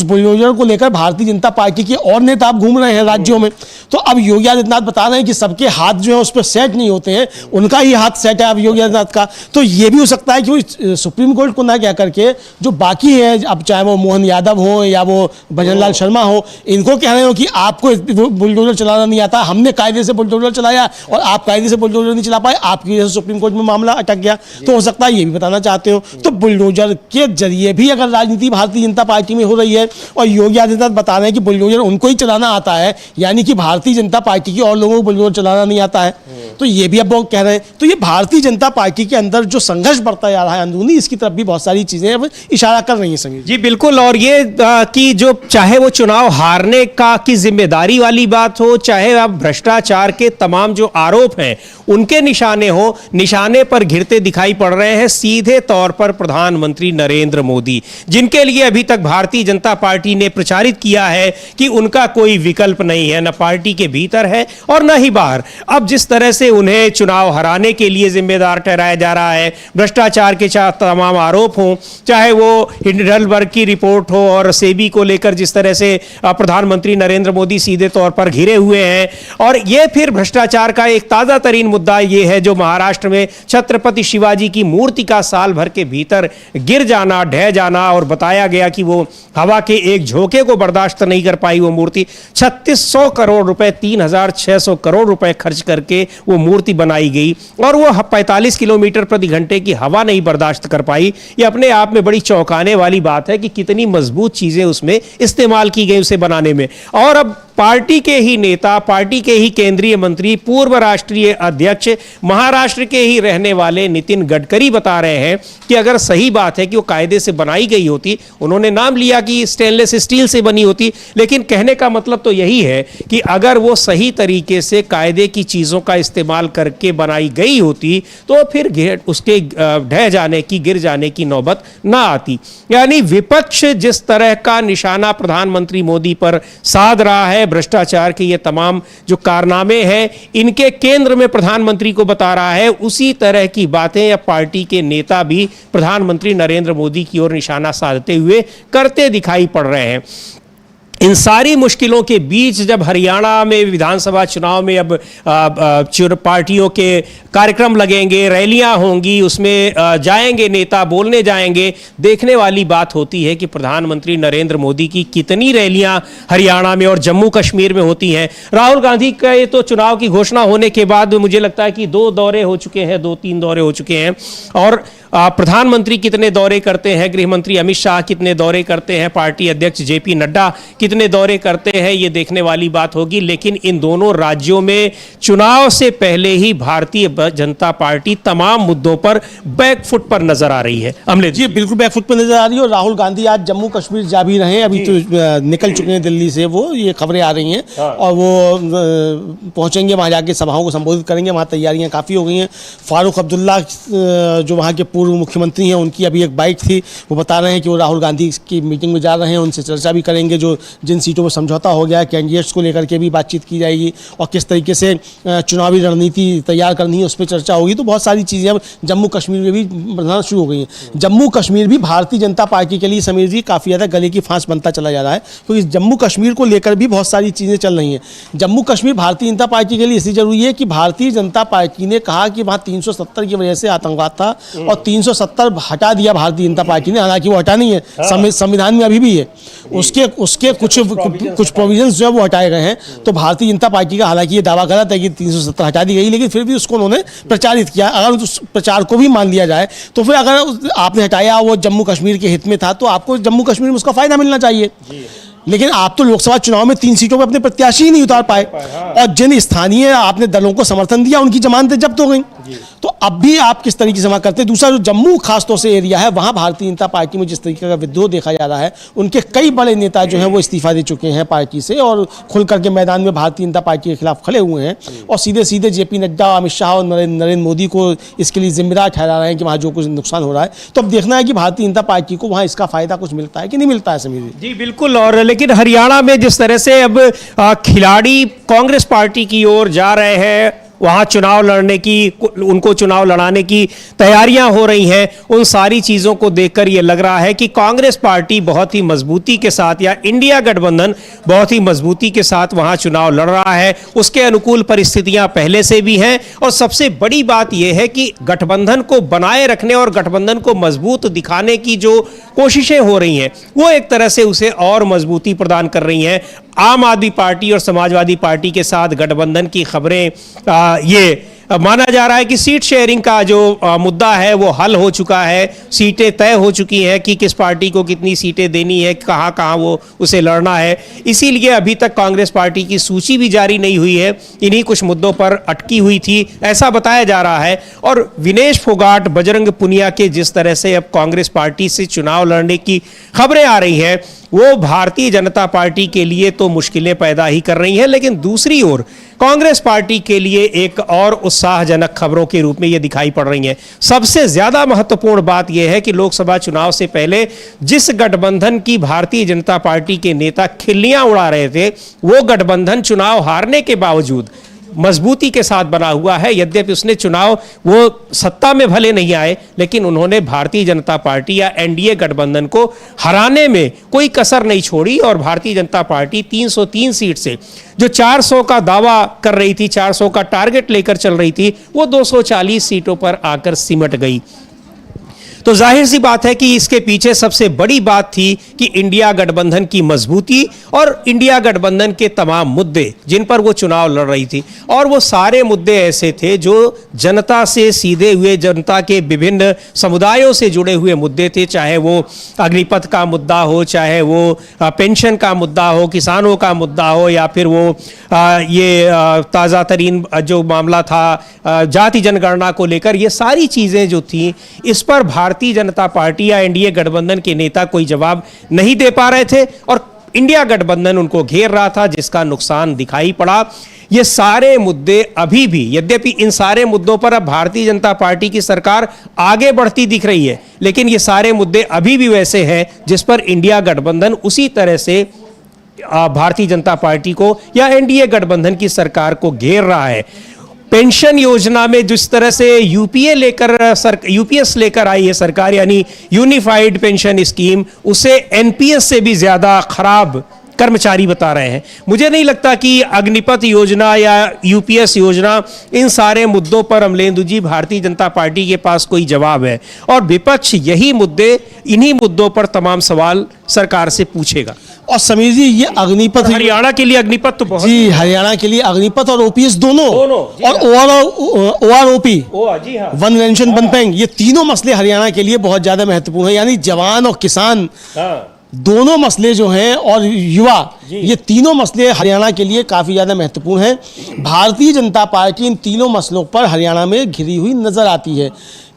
बुलडोजर को लेकर भारतीय जनता पार्टी के और नेता आप घूम रहे हैं राज्यों में। तो अब योगी आदित्यनाथ बता रहे हैं कि सबके हाथ जो है उस पर सेट नहीं होते हैं, उनका ही हाथ सेट है अब योगी आदित्यनाथ का। तो ये भी हो सकता है कि वो सुप्रीम कोर्ट को ना कह करके जो बाकी है, अब चाहे वो मोहन यादव हो या वो भजनलाल शर्मा हो, इनको कह रहे हो कि आपको बुलडोजर चलाना नहीं आता, हमने कायदे से बुलडोजर चलाया और आप कायदे से बुलडोजर नहीं चला पाए, आपकी वजह से सुप्रीम कोर्ट में मामला अटक गया। तो हो सकता है ये भी बताना चाहते हो। तो बुलडोजर के जरिए भी अगर राजनीति भारतीय जनता पार्टी में हो रही है और योगी आदित्यनाथ बता रहे हैं कि बुलडोजर उनको ही चलाना आता है, यानी कि भारतीय जनता पार्टी की और लोगों को बुलडोजर चलाना नहीं आता है, तो ये भी अब वो कह रहे हैं। तो ये भारतीय जनता पार्टी के अंदर जो संघर्ष बढ़ता जा रहा है अंदरूनी, इसकी तरफ भी बहुत सारी चीजें अब इशारा कर रही हैं संगीत जी। बिल्कुल। और ये कि जो चाहे वो चुनाव हारने का की जिम्मेदारी वाली बात हो, चाहे अब भ्रष्टाचार के तमाम जो आरोप हैं उनके निशाने पर घिरते दिखाई पड़ रहे हैं सीधे तौर पर प्रधानमंत्री नरेंद्र मोदी, जिनके लिए अभी तक भारतीय जनता पार्टी ने प्रचारित किया है कि उनका कोई विकल्प नहीं है, न पार्टी के भीतर है और न ही बाहर। अब जिस तरह से उन्हें चुनाव हराने के लिए जिम्मेदार ठहराया जा रहा है, भ्रष्टाचार के तमाम आरोप हों, चाहे वो हिंडलबर्ग की रिपोर्ट हो और सेबी को लेकर जिस तरह से प्रधानमंत्री नरेंद्र मोदी सीधे तौर पर घिरे हुए हैं, और ये फिर भ्रष्टाचार का एक ताजा तरीन मुद्दा ये है जो महाराष्ट्र में छत्रपति शिवाजी की मूर्ति का साल भर के भीतर गिर जाना, ढह जाना, और बताया गया कि वो हवा के एक झोंके को बर्दाश्त नहीं कर पाई वो मूर्ति। 3600 करोड़ रुपए, 3600 करोड़ रुपए खर्च करके वो मूर्ति बनाई गई और वो 45 किलोमीटर प्रति घंटे की हवा नहीं बर्दाश्त कर पाई। ये अपने आप में बड़ी चौंकाने वाली बात है कि कितनी मजबूत चीजें उसमें इस्तेमाल की गई उसे बनाने में। और अब पार्टी के ही नेता, पार्टी के ही केंद्रीय मंत्री, पूर्व राष्ट्रीय अध्यक्ष, महाराष्ट्र के ही रहने वाले नितिन गडकरी बता रहे हैं कि अगर सही बात है कि वो कायदे से बनाई गई होती, उन्होंने नाम लिया कि स्टेनलेस स्टील से बनी होती, लेकिन कहने का मतलब तो यही है कि अगर वो सही तरीके से कायदे की चीज़ों का इस्तेमाल करके बनाई गई होती तो फिर उसके ढह जाने की, गिर जाने की नौबत ना आती। यानी विपक्ष जिस तरह का निशाना प्रधानमंत्री मोदी पर साध रहा है, भ्रष्टाचार के ये तमाम जो कारनामे हैं इनके केंद्र में प्रधानमंत्री को बता रहा है, उसी तरह की बातें या पार्टी के नेता भी प्रधानमंत्री नरेंद्र मोदी की ओर निशाना साधते हुए करते दिखाई पड़ रहे हैं। इन सारी मुश्किलों के बीच जब हरियाणा में विधानसभा चुनाव में अब पार्टियों के कार्यक्रम लगेंगे, रैलियां होंगी, उसमें जाएंगे नेता, बोलने जाएंगे, देखने वाली बात होती है कि प्रधानमंत्री नरेंद्र मोदी की कितनी रैलियां हरियाणा में और जम्मू कश्मीर में होती हैं। राहुल गांधी का ये तो चुनाव की घोषणा होने के बाद मुझे लगता है कि 2 दौरे हो चुके हैं, 2-3 दौरे हो चुके हैं। और प्रधानमंत्री कितने दौरे करते हैं, गृह मंत्री अमित शाह कितने दौरे करते हैं, पार्टी अध्यक्ष जेपी नड्डा कितने कितने दौरे करते हैं ये देखने वाली बात होगी, लेकिन इन दोनों राज्यों में चुनाव से पहले ही भारतीय जनता पार्टी तमाम मुद्दों पर बैकफुट पर नजर आ रही है। अमले जी बिल्कुल बैकफुट पर नजर आ रही है। और राहुल गांधी आज जम्मू कश्मीर जा भी रहे हैं, अभी तो निकल चुके हैं दिल्ली से, वो ये खबरें आ रही हैं। और वो पहुंचेंगे, वहाँ जाके सभाओं को संबोधित करेंगे। वहाँ तैयारियां काफ़ी हो गई हैं। फारूक अब्दुल्ला जो वहाँ के पूर्व मुख्यमंत्री हैं, उनकी अभी एक बाइट थी, वो बता रहे हैं कि वो राहुल गांधी की मीटिंग में जा रहे हैं, उनसे चर्चा भी करेंगे। जो जिन सीटों पर समझौता हो गया है, कैंडिडेट्स को लेकर के भी बातचीत की जाएगी और किस तरीके से चुनावी रणनीति तैयार करनी है उस पर चर्चा होगी। तो बहुत सारी चीज़ें अब जम्मू कश्मीर में भी बनना शुरू हो गई हैं। जम्मू कश्मीर भी भारतीय जनता पार्टी के लिए समीर जी काफ़ी ज़्यादा गले की फांस बनता चला जा रहा है, क्योंकि जम्मू कश्मीर को लेकर भी बहुत सारी चीज़ें चल रही हैं। जम्मू कश्मीर भारतीय जनता पार्टी के लिए इसलिए जरूरी है कि भारतीय जनता पार्टी ने कहा कि वहाँ 370 की वजह से आतंकवाद था और 370 हटा दिया भारतीय जनता पार्टी ने, हालांकि वो हटा नहीं है, संविधान में अभी भी है। उसके कुछ प्रोविजंस जो है वो हटाए गए हैं। तो भारतीय जनता पार्टी का हालांकि ये दावा गलत है कि 370 हटा दी गई, लेकिन फिर भी उसको उन्होंने प्रचारित किया। अगर उस प्रचार को भी मान लिया जाए तो फिर अगर आपने हटाया वो जम्मू कश्मीर के हित में था, तो आपको जम्मू कश्मीर में उसका फायदा मिलना चाहिए। लेकिन आप तो लोकसभा चुनाव में 3 सीटों पर अपने प्रत्याशी ही नहीं उतार पाए, और जिन स्थानीय आपने दलों को समर्थन दिया उनकी जमानतें जब्त हो गई। तो अब भी आप किस तरीके से वहां करते हैं। दूसरा, जो जम्मू खासतौर से एरिया है, वहां भारतीय जनता पार्टी में जिस तरीके का विद्रोह देखा जा रहा है, उनके कई बड़े नेता जो हैं वो इस्तीफा दे चुके हैं पार्टी से और खुल करके मैदान में भारतीय जनता पार्टी के खिलाफ खड़े हुए हैं और सीधे सीधे जेपी नड्डा, अमित शाह और नरेंद्र मोदी को इसके लिए जिम्मेदार ठहरा रहे हैं कि वहाँ जो कुछ नुकसान हो रहा है। तो अब देखना है कि भारतीय जनता पार्टी को वहाँ इसका फायदा कुछ मिलता है कि नहीं मिलता है। समीर जी बिल्कुल। और लेकिन हरियाणा में जिस तरह से अब खिलाड़ी कांग्रेस पार्टी की ओर जा रहे हैं, वहां चुनाव लड़ने की, उनको चुनाव लड़ाने की तैयारियां हो रही हैं, उन सारी चीजों को देखकर यह लग रहा है कि कांग्रेस पार्टी बहुत ही मजबूती के साथ, या इंडिया गठबंधन बहुत ही मजबूती के साथ वहां चुनाव लड़ रहा है। उसके अनुकूल परिस्थितियां पहले से भी हैं और सबसे बड़ी बात यह है कि गठबंधन को बनाए रखने और गठबंधन को मजबूत दिखाने की जो कोशिशें हो रही हैं, वो एक तरह से उसे और मजबूती प्रदान कर रही हैं। आम आदमी पार्टी और समाजवादी पार्टी के साथ गठबंधन की खबरें, ये माना जा रहा है कि सीट शेयरिंग का जो मुद्दा है वो हल हो चुका है, सीटें तय हो चुकी हैं कि किस पार्टी को कितनी सीटें देनी है, कहाँ कहाँ वो उसे लड़ना है। इसीलिए अभी तक कांग्रेस पार्टी की सूची भी जारी नहीं हुई है, इन्हीं कुछ मुद्दों पर अटकी हुई थी, ऐसा बताया जा रहा है। और विनेश फोगाट, बजरंग पुनिया के जिस तरह से अब कांग्रेस पार्टी से चुनाव लड़ने की खबरें आ रही हैं, वो भारतीय जनता पार्टी के लिए तो मुश्किलें पैदा ही कर रही हैं, लेकिन दूसरी ओर कांग्रेस पार्टी के लिए एक और उत्साहजनक खबरों के रूप में ये दिखाई पड़ रही हैं। सबसे ज्यादा महत्वपूर्ण बात यह है कि लोकसभा चुनाव से पहले जिस गठबंधन की भारतीय जनता पार्टी के नेता खिल्लियां उड़ा रहे थे, वो गठबंधन चुनाव हारने के बावजूद मजबूती के साथ बना हुआ है। यद्यपि उसने चुनाव, वो सत्ता में भले नहीं आए, लेकिन उन्होंने भारतीय जनता पार्टी या एनडीए गठबंधन को हराने में कोई कसर नहीं छोड़ी और भारतीय जनता पार्टी 303 सीट से जो 400 का दावा कर रही थी, 400 का टारगेट लेकर चल रही थी, वो 240 सीटों पर आकर सिमट गई। तो जाहिर सी बात है कि इसके पीछे सबसे बड़ी बात थी कि इंडिया गठबंधन की मजबूती और इंडिया गठबंधन के तमाम मुद्दे जिन पर वो चुनाव लड़ रही थी, और वो सारे मुद्दे ऐसे थे जो जनता से सीधे हुए, जनता के विभिन्न समुदायों से जुड़े हुए मुद्दे थे, चाहे वो अग्निपथ का मुद्दा हो, चाहे वो पेंशन का मुद्दा हो, किसानों का मुद्दा हो, या फिर वो ये ताज़ा तरीन जो मामला था जाति जनगणना को लेकर। ये सारी चीज़ें जो थी, इस पर भारतीय जनता पार्टी या एनडीए गठबंधन के नेता कोई जवाब नहीं दे पा रहे थे और इंडिया गठबंधन उनको घेर रहा था, जिसका नुकसान दिखाई पड़ा। ये सारे मुद्दे अभी भी, यद्यपि इन सारे मुद्दों पर अब भारतीय जनता पार्टी की सरकार आगे बढ़ती दिख रही है, लेकिन ये सारे मुद्दे अभी भी वैसे हैं जिस पर इंडिया गठबंधन उसी तरह से भारतीय जनता पार्टी को या एनडीए गठबंधन की सरकार को घेर रहा है। पेंशन योजना में जिस तरह से यूपीएस लेकर आई है सरकार, यानी यूनिफाइड पेंशन स्कीम, उसे एनपीएस से भी ज्यादा खराब कर्मचारी बता रहे हैं। मुझे नहीं लगता कि अग्निपथ योजना या यूपीएस योजना, इन सारे मुद्दों पर अमलेंदु जी भारतीय जनता पार्टी के पास कोई जवाब है, और विपक्ष यही मुद्दे, इन्हीं मुद्दों पर तमाम सवाल सरकार से पूछेगा। और समीर जी, ये अग्निपथ, हरियाणा के लिए अग्निपथ तो बहुत, जी हरियाणा के लिए अग्निपथ और ओपीएस दोनों और OROP, one nation one bank, ये तीनों मसले हरियाणा के लिए बहुत ज्यादा महत्वपूर्ण है। यानी जवान और किसान दोनों मसले जो हैं और युवा, ये तीनों मसले हरियाणा के लिए काफ़ी ज़्यादा महत्वपूर्ण हैं। भारतीय जनता पार्टी इन तीनों मसलों पर हरियाणा में घिरी हुई नज़र आती है।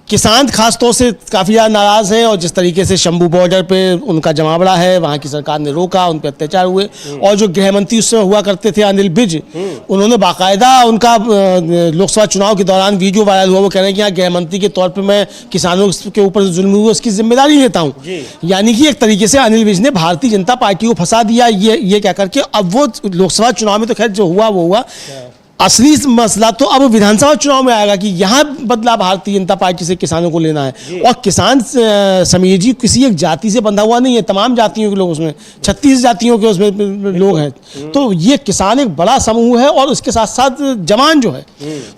किसान खास तौर से काफ़ी ज़्यादा नाराज़ हैं और जिस तरीके से शंभू बॉर्डर पे उनका जमावड़ा है, वहाँ की सरकार ने रोका, उन पर अत्याचार हुए। और जो गृह मंत्री उस समय हुआ करते थे अनिल विज, उन्होंने बाकायदा उनका लोकसभा चुनाव के दौरान वीडियो वायरल हुआ, वो कह रहे हैं कि यहाँ गृह मंत्री के तौर पर मैं किसानों के ऊपर जुल्म हुआ उसकी जिम्मेदारी लेता हूँ। यानी कि एक तरीके से अनिल विज ने भारतीय जनता पार्टी को फंसा दिया ये कह करके। अब वो लोकसभा चुनाव में तो खैर जो हुआ वो हुआ, असली मसला तो अब विधानसभा चुनाव में आएगा कि यहाँ बदला भारतीय जनता पार्टी से किसानों को लेना है। और किसान समीर जी किसी एक जाति से बंधा हुआ नहीं है, तमाम जातियों के लोग उसमें, 36 जातियों के उसमें लोग हैं। तो ये किसान एक बड़ा समूह है और उसके साथ साथ जवान जो है,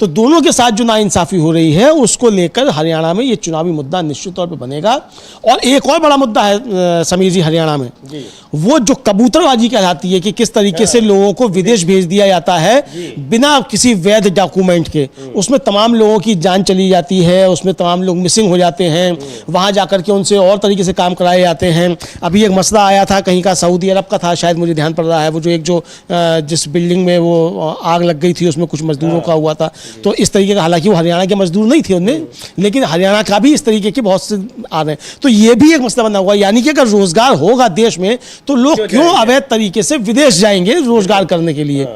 तो दोनों के साथ जो नाइंसाफ़ी हो रही है उसको लेकर हरियाणा में ये चुनावी मुद्दा निश्चित तौर पर बनेगा। और एक और बड़ा मुद्दा है समीर जी हरियाणा में, वो जो कबूतरबाजी कहलाती है कि किस तरीके से लोगों को विदेश भेज दिया जाता है बिना किसी वैध डॉक्यूमेंट के। उसमें तमाम लोगों की जान चली जाती है, उसमें तमाम लोग मिसिंग हो जाते हैं, वहाँ जाकर के उनसे और तरीके से काम कराए जाते हैं। अभी एक मसला आया था कहीं का, सऊदी अरब का था शायद, मुझे ध्यान पड़ रहा है, वो जो जिस बिल्डिंग में वो आग लग गई थी उसमें कुछ मजदूरों का हुआ था। तो इस तरीके का, हालांकि वो हरियाणा के मजदूर नहीं थे उनमें, लेकिन हरियाणा का भी इस तरीके के बहुत से आ रहे हैं। तो ये भी एक मसला बना हुआ, यानी कि अगर रोजगार होगा देश में तो लोग क्यों अवैध तरीके से विदेश जाएंगे रोजगार करने के लिए।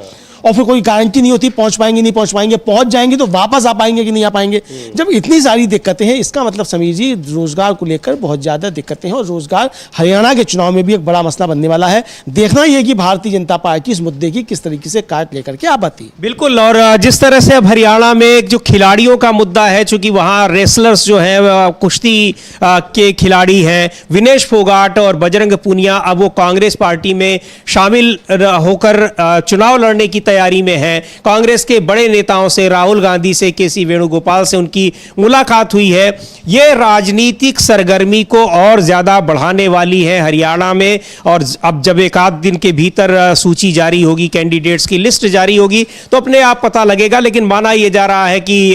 और फिर कोई गारंटी नहीं होती पहुंच पाएंगे नहीं पहुंच पाएंगे, पहुंच जाएंगे तो वापस आ पाएंगे कि नहीं आ पाएंगे। जब इतनी सारी दिक्कतें हैं, इसका मतलब समीर जी रोजगार को लेकर बहुत ज़्यादा दिक्कतें हैं और रोजगार हरियाणा के चुनाव में भी एक बड़ा मसला बनने वाला है। देखना यह कि भारतीय जनता पार्टी इस मुद्दे की किस तरीके से काट लेकर के आ पाती है। बिल्कुल। और जिस तरह से अब हरियाणा में जो खिलाड़ियों का मुद्दा है, चूंकि वहाँ रेसलर्स जो है कुश्ती के खिलाड़ी हैं, विनेश फोगाट और बजरंग पूनिया, अब वो कांग्रेस पार्टी में शामिल होकर चुनाव लड़ने की तैयारी में है। कांग्रेस के बड़े नेताओं से, राहुल गांधी से, केसी वेणुगोपाल से उनकी मुलाकात हुई है। यह राजनीतिक सरगर्मी को और ज्यादा बढ़ाने वाली है हरियाणा में। और अब जब एक आध दिन के भीतर सूची जारी होगी, कैंडिडेट्स की लिस्ट जारी होगी, तो अपने आप पता लगेगा। लेकिन माना यह जा रहा है कि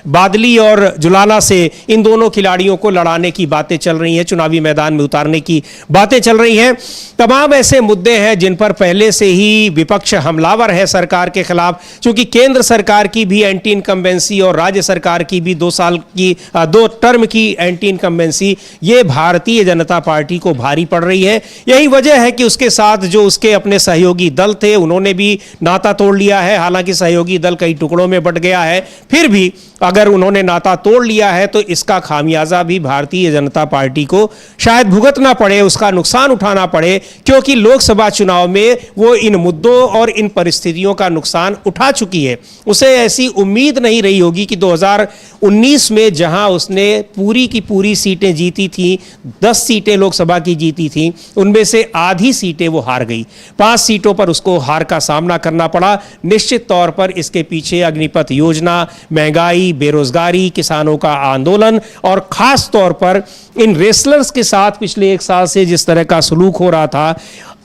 बादली और जुलाना से इन दोनों खिलाड़ियों को लड़ाने की बातें चल रही हैं, चुनावी मैदान में उतारने की बातें चल रही हैं। तमाम ऐसे मुद्दे हैं जिन पर पहले से ही विपक्ष हमलावर है सरकार के खिलाफ, क्योंकि केंद्र सरकार की भी एंटी इनकम्बेंसी और राज्य सरकार की भी 2 टर्म की एंटी इनकम्बेंसी, ये भारतीय जनता पार्टी को भारी पड़ रही है। यही वजह है कि उसके साथ जो उसके अपने सहयोगी दल थे उन्होंने भी नाता तोड़ लिया है। हालांकि सहयोगी दल कई टुकड़ों में बंट गया है, फिर भी अगर उन्होंने नाता तोड़ लिया है तो इसका खामियाजा भी भारतीय जनता पार्टी को शायद भुगतना पड़े, उसका नुकसान उठाना पड़े, क्योंकि लोकसभा चुनाव में वो इन मुद्दों और इन परिस्थितियों का नुकसान उठा चुकी है। उसे ऐसी उम्मीद नहीं रही होगी कि 2019 में जहां उसने पूरी की पूरी सीटें जीती थी, 10 सीटें लोकसभा की जीती थी, उनमें से आधी सीटें वो हार गई। 5 सीटों पर उसको हार का सामना करना पड़ा। निश्चित तौर पर इसके पीछे अग्निपथ योजना, महंगाई, बेरोजगारी, किसानों का आंदोलन और खास तौर पर इन रेसलर्स के साथ पिछले 1 साल से जिस तरह का सलूक हो रहा था,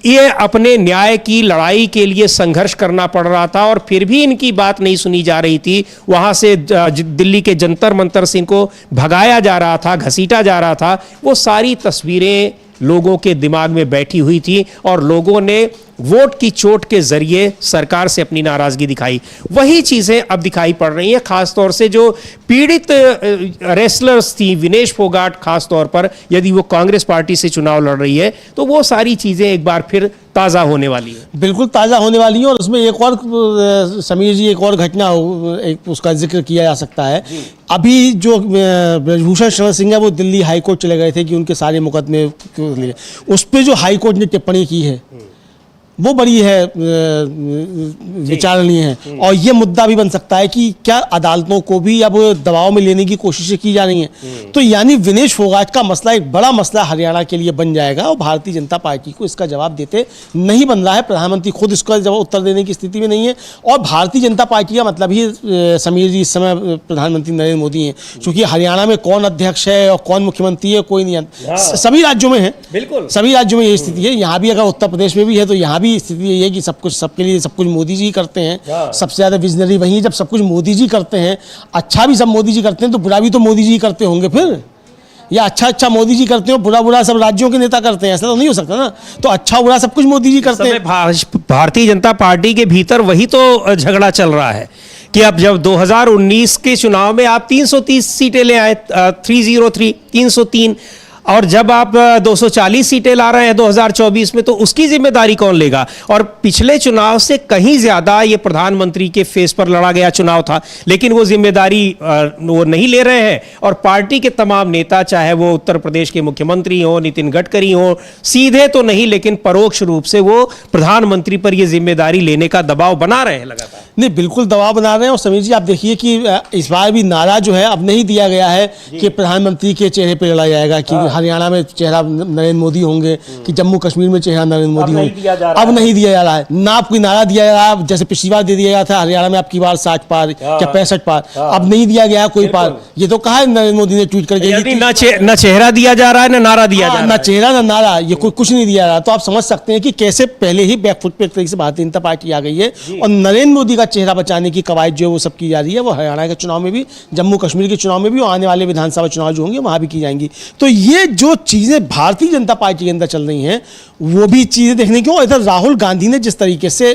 ये अपने न्याय की लड़ाई के लिए संघर्ष करना पड़ रहा था और फिर भी इनकी बात नहीं सुनी जा रही थी। वहां से दिल्ली के जंतर मंतर से इनको भगाया जा रहा था, घसीटा जा रहा था। वो सारी तस्वीरें लोगों के दिमाग में बैठी हुई थी और लोगों ने वोट की चोट के जरिए सरकार से अपनी नाराजगी दिखाई। वही चीजें अब दिखाई पड़ रही हैं, खासतौर से जो पीड़ित रेसलर्स थी, विनेश फोगाट खास तौर पर, यदि वो कांग्रेस पार्टी से चुनाव लड़ रही है तो वो सारी चीजें एक बार फिर ताज़ा होने वाली है। बिल्कुल ताज़ा होने वाली है। और उसमें एक और समीर जी, एक और घटना एक उसका जिक्र किया जा सकता है। अभी जो ब्रजभूषण शरण सिंह है वो दिल्ली हाईकोर्ट चले गए थे कि उनके सारे मुकदमे लिए, उस पर जो हाईकोर्ट ने टिप्पणी की है वो बड़ी है विचारणीय है। और ये मुद्दा भी बन सकता है कि क्या अदालतों को भी अब दबाव में लेने की कोशिशें की जा रही हैं। तो यानी विनेश फोगाट का मसला एक बड़ा मसला हरियाणा के लिए बन जाएगा और भारतीय जनता पार्टी को इसका जवाब देते नहीं बन रहा है। प्रधानमंत्री खुद इसका जवाब उत्तर देने की स्थिति में नहीं है। और भारतीय जनता पार्टी का मतलब ही समीर जी इस समय प्रधानमंत्री नरेंद्र मोदी हैं, क्योंकि हरियाणा में कौन अध्यक्ष है और कौन मुख्यमंत्री है कोई नहीं जानता। सभी राज्यों में है, बिल्कुल सभी राज्यों में यही स्थिति है। यहाँ भी अगर उत्तर प्रदेश में भी है तो यहाँ भी स्थिति यही है कि सब कुछ सबके लिए सब कुछ मोदी जी करते हैं। सबसे ज्यादा विजनरी वही है। जब सब कुछ मोदी जी करते हैं, अच्छा भी सब मोदी जी करते हैं तो बुरा भी तो मोदी जी करते होंगे फिर। या अच्छा अच्छा मोदी जी करते हो, बुरा बुरा सब राज्यों के नेता करते हैं, ऐसा तो नहीं हो सकता ना। तो अच्छा बुरा सब कुछ मोदी जी करते हैं। भारतीय जनता पार्टी के भीतर वही तो झगड़ा चल रहा है कि अब जब 2019 के चुनाव में आप 330 सीटें ले आए, 303, और जब आप 240 सीटें ला रहे हैं 2024 में, तो उसकी जिम्मेदारी कौन लेगा? और पिछले चुनाव से कहीं ज्यादा ये प्रधानमंत्री के फेस पर लड़ा गया चुनाव था, लेकिन वो जिम्मेदारी वो नहीं ले रहे हैं। और पार्टी के तमाम नेता, चाहे वो उत्तर प्रदेश के मुख्यमंत्री हो, नितिन गडकरी हो, सीधे तो नहीं लेकिन परोक्ष रूप से वो प्रधानमंत्री पर ये जिम्मेदारी लेने का दबाव बना रहे हैं लगातार। नहीं, बिल्कुल दबाव बना रहे हैं। और समीर जी, आप देखिए कि इस बार भी नारा जो है अब नहीं दिया गया है कि प्रधानमंत्री के चेहरे पर लड़ा जाएगा, कि हरियाणा में चेहरा नरेंद्र मोदी होंगे, कि जम्मू कश्मीर में चेहरा नरेंद्र मोदी होंगे। अब नहीं दिया जा रहा है ना। आप कोई नारा दिया जा रहा है, जैसे पिछली बार दे दिया गया था हरियाणा में आपकी बार 60 पार या 65 पार, अब नहीं दिया गया कोई पार। ये तो कहा है नरेंद्र मोदी ने ट्वीट करके, ना चेहरा दिया जा रहा है ना नारा दिया जा रहा है, ना चेहरा ना नारा, ये कुछ नहीं दिया जा रहा। तो आप समझ सकते हैं कि कैसे पहले ही बैकफुट पे एक तरीके से भारतीय जनता पार्टी आ गई है, और नरेंद्र मोदी का चेहरा बचाने की कवायद जो है वो सब की जा रही है। वो हरियाणा के चुनाव में भी, जम्मू कश्मीर के चुनाव में भी, और आने वाले विधानसभा चुनाव जो होंगे वहां भी की जाएंगी। तो ये जो चीजें भारतीय जनता पार्टी के अंदर चल रही हैं, वो भी चीजें देखने की। इधर राहुल गांधी ने जिस तरीके से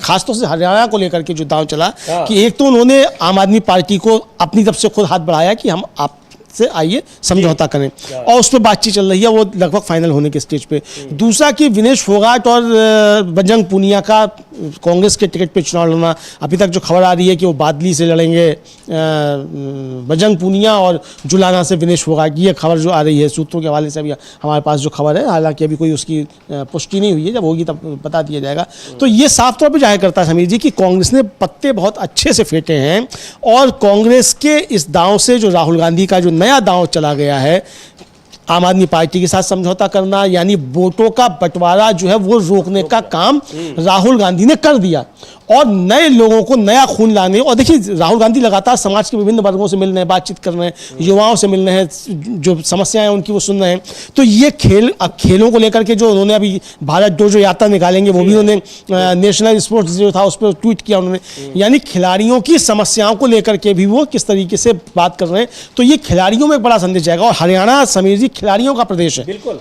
खासतौर से हरियाणा को लेकर के जो दांव चला, कि एक तो उन्होंने आम आदमी पार्टी को अपनी तरफ से खुद हाथ बढ़ाया कि हम आप से आइए समझौता करें, और उस पर बातचीत चल रही है, वो लगभग फाइनल होने के स्टेज पे। दूसरा कि विनेश फोगाट और बजरंग पूनिया का कांग्रेस के टिकट पे चुनाव लड़ना, अभी तक जो खबर आ रही है कि वो बादली से लड़ेंगे बजरंग पूनिया, और जुलाना से विनेश फोगाट, ये खबर जो आ रही है सूत्रों के हवाले से अभी हमारे पास जो खबर है, हालांकि अभी कोई उसकी पुष्टि नहीं हुई है, जब होगी तब बता दिया जाएगा। तो ये साफ तौर पर जाहिर करता है समीर जी कि कांग्रेस ने पत्ते बहुत अच्छे से फेंटे हैं, और कांग्रेस के इस दांव से जो राहुल गांधी का जो नया दांव चला गया है, आम आदमी पार्टी के साथ समझौता करना, यानी वोटों का बंटवारा जो है वो रोकने का काम राहुल गांधी ने कर दिया, और नए लोगों को नया खून लाने। और देखिए, राहुल गांधी लगातार समाज के विभिन्न वर्गों से मिल रहे हैं, बातचीत कर रहे हैं, युवाओं से मिल रहे हैं, जो समस्याएं हैं उनकी वो सुन रहे हैं। तो ये खेलों को लेकर के जो उन्होंने अभी भारत जो यात्रा निकालेंगे, वो भी उन्होंने नेशनल स्पोर्ट्स जो था उस पर ट्वीट किया उन्होंने, यानी खिलाड़ियों की समस्याओं को लेकर के भी वो किस तरीके से बात कर रहे हैं। तो ये खिलाड़ियों में एक बड़ा संदेश जाएगा। और हरियाणा समीर जी खिलाड़ियों का प्रदेश है, बिल्कुल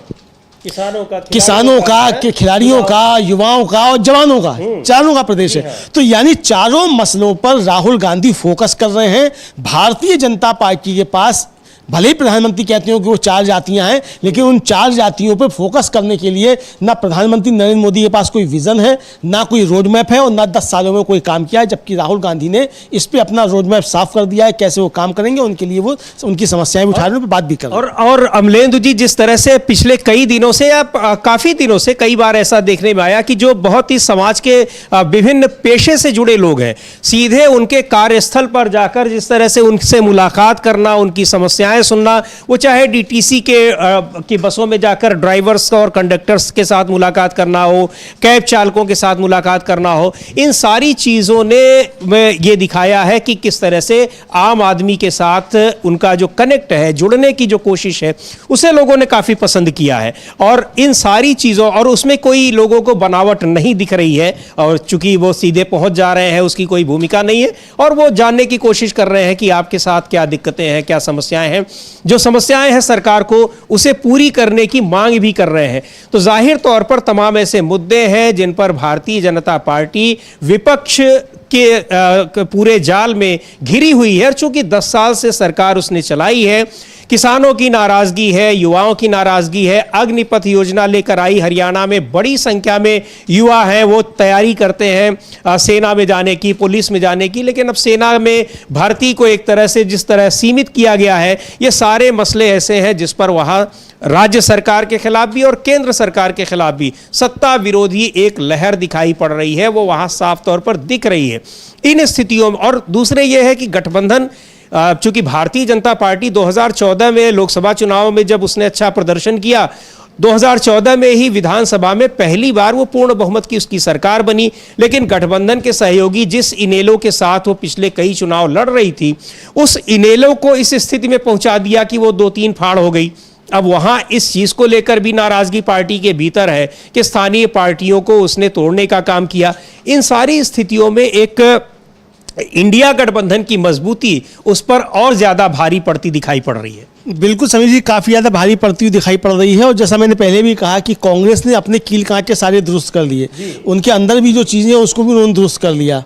किसानों का, खिलाड़ियों का, युवाओं का और जवानों का, चारों का प्रदेश है। तो यानी चारों मसलों पर राहुल गांधी फोकस कर रहे हैं। भारतीय जनता पार्टी के पास भले ही प्रधानमंत्री कहते हो कि वो 4 जातियां हैं, लेकिन उन 4 जातियों पर फोकस करने के लिए ना प्रधानमंत्री नरेंद्र मोदी के पास कोई विजन है, ना कोई रोड मैप है, और ना 10 सालों में कोई काम किया है। जबकि राहुल गांधी ने इस पे अपना रोड मैप साफ कर दिया है, कैसे वो काम करेंगे, उनके लिए वो उनकी समस्याएं भी उठा रहे हैं, बात भी कर रहे हैं। और अमलेंदु जी, जिस तरह से पिछले कई दिनों से या काफी दिनों से कई बार ऐसा देखने में आया कि जो बहुत ही समाज के विभिन्न पेशे से जुड़े लोग हैं, सीधे उनके कार्यस्थल पर जाकर जिस तरह से उनसे मुलाकात करना, उनकी समस्याएं सुनना, वो चाहे डीटीसी की बसों में जाकर ड्राइवर्स और कंडक्टर्स के साथ मुलाकात करना हो, कैब चालकों के साथ मुलाकात करना हो, इन सारी चीजों ने ये दिखाया है कि किस तरह से आम आदमी के साथ उनका जो कनेक्ट है, जुड़ने की जो कोशिश है, उसे लोगों ने काफी पसंद किया है। और इन सारी चीजों, और उसमें कोई लोगों को बनावट नहीं दिख रही है, और चूंकि वो सीधे पहुंच जा रहे हैं, उसकी कोई भूमिका नहीं है, और वो जानने की कोशिश कर रहे हैं कि आपके साथ क्या दिक्कतें हैं, क्या समस्याएं हैं। जो समस्याएं हैं सरकार को उसे पूरी करने की मांग भी कर रहे हैं। तो जाहिर तौर पर तमाम ऐसे मुद्दे हैं जिन पर भारतीय जनता पार्टी विपक्ष के पूरे जाल में घिरी हुई है। और चूंकि 10 साल से सरकार उसने चलाई है, किसानों की नाराजगी है, युवाओं की नाराजगी है। अग्निपथ योजना लेकर आई, हरियाणा में बड़ी संख्या में युवा हैं, वो तैयारी करते हैं सेना में जाने की, पुलिस में जाने की, लेकिन अब सेना में भर्ती को एक तरह से जिस तरह सीमित किया गया है, ये सारे मसले ऐसे हैं जिस पर वहां राज्य सरकार के खिलाफ भी और केंद्र सरकार के खिलाफ भी सत्ता विरोधी एक लहर दिखाई पड़ रही है, वो वहां साफ तौर पर दिख रही है इन स्थितियों में। और दूसरे ये है कि गठबंधन, चूंकि भारतीय जनता पार्टी 2014 में लोकसभा चुनाव में जब उसने अच्छा प्रदर्शन किया, 2014 में ही विधानसभा में पहली बार वो पूर्ण बहुमत की उसकी सरकार बनी, लेकिन गठबंधन के सहयोगी जिस इनेलो के साथ वो पिछले कई चुनाव लड़ रही थी, उस इनेलो को इस स्थिति में पहुंचा दिया कि वो 2-3 फाड़ हो गई। अब वहां इस चीज को लेकर भी नाराजगी पार्टी के भीतर है कि स्थानीय पार्टियों को उसने तोड़ने का काम किया। इन सारी स्थितियों में एक इंडिया गठबंधन की मजबूती उस पर और ज्यादा भारी पड़ती दिखाई पड़ रही है। बिल्कुल समीर जी, काफ़ी ज़्यादा भारी पड़ती हुई दिखाई पड़ रही है। और जैसा मैंने पहले भी कहा कि कांग्रेस ने अपने कील कांटे सारे दुरुस्त कर लिए, उनके अंदर भी जो चीज़ें हैं उसको भी उन्होंने दुरुस्त कर लिया।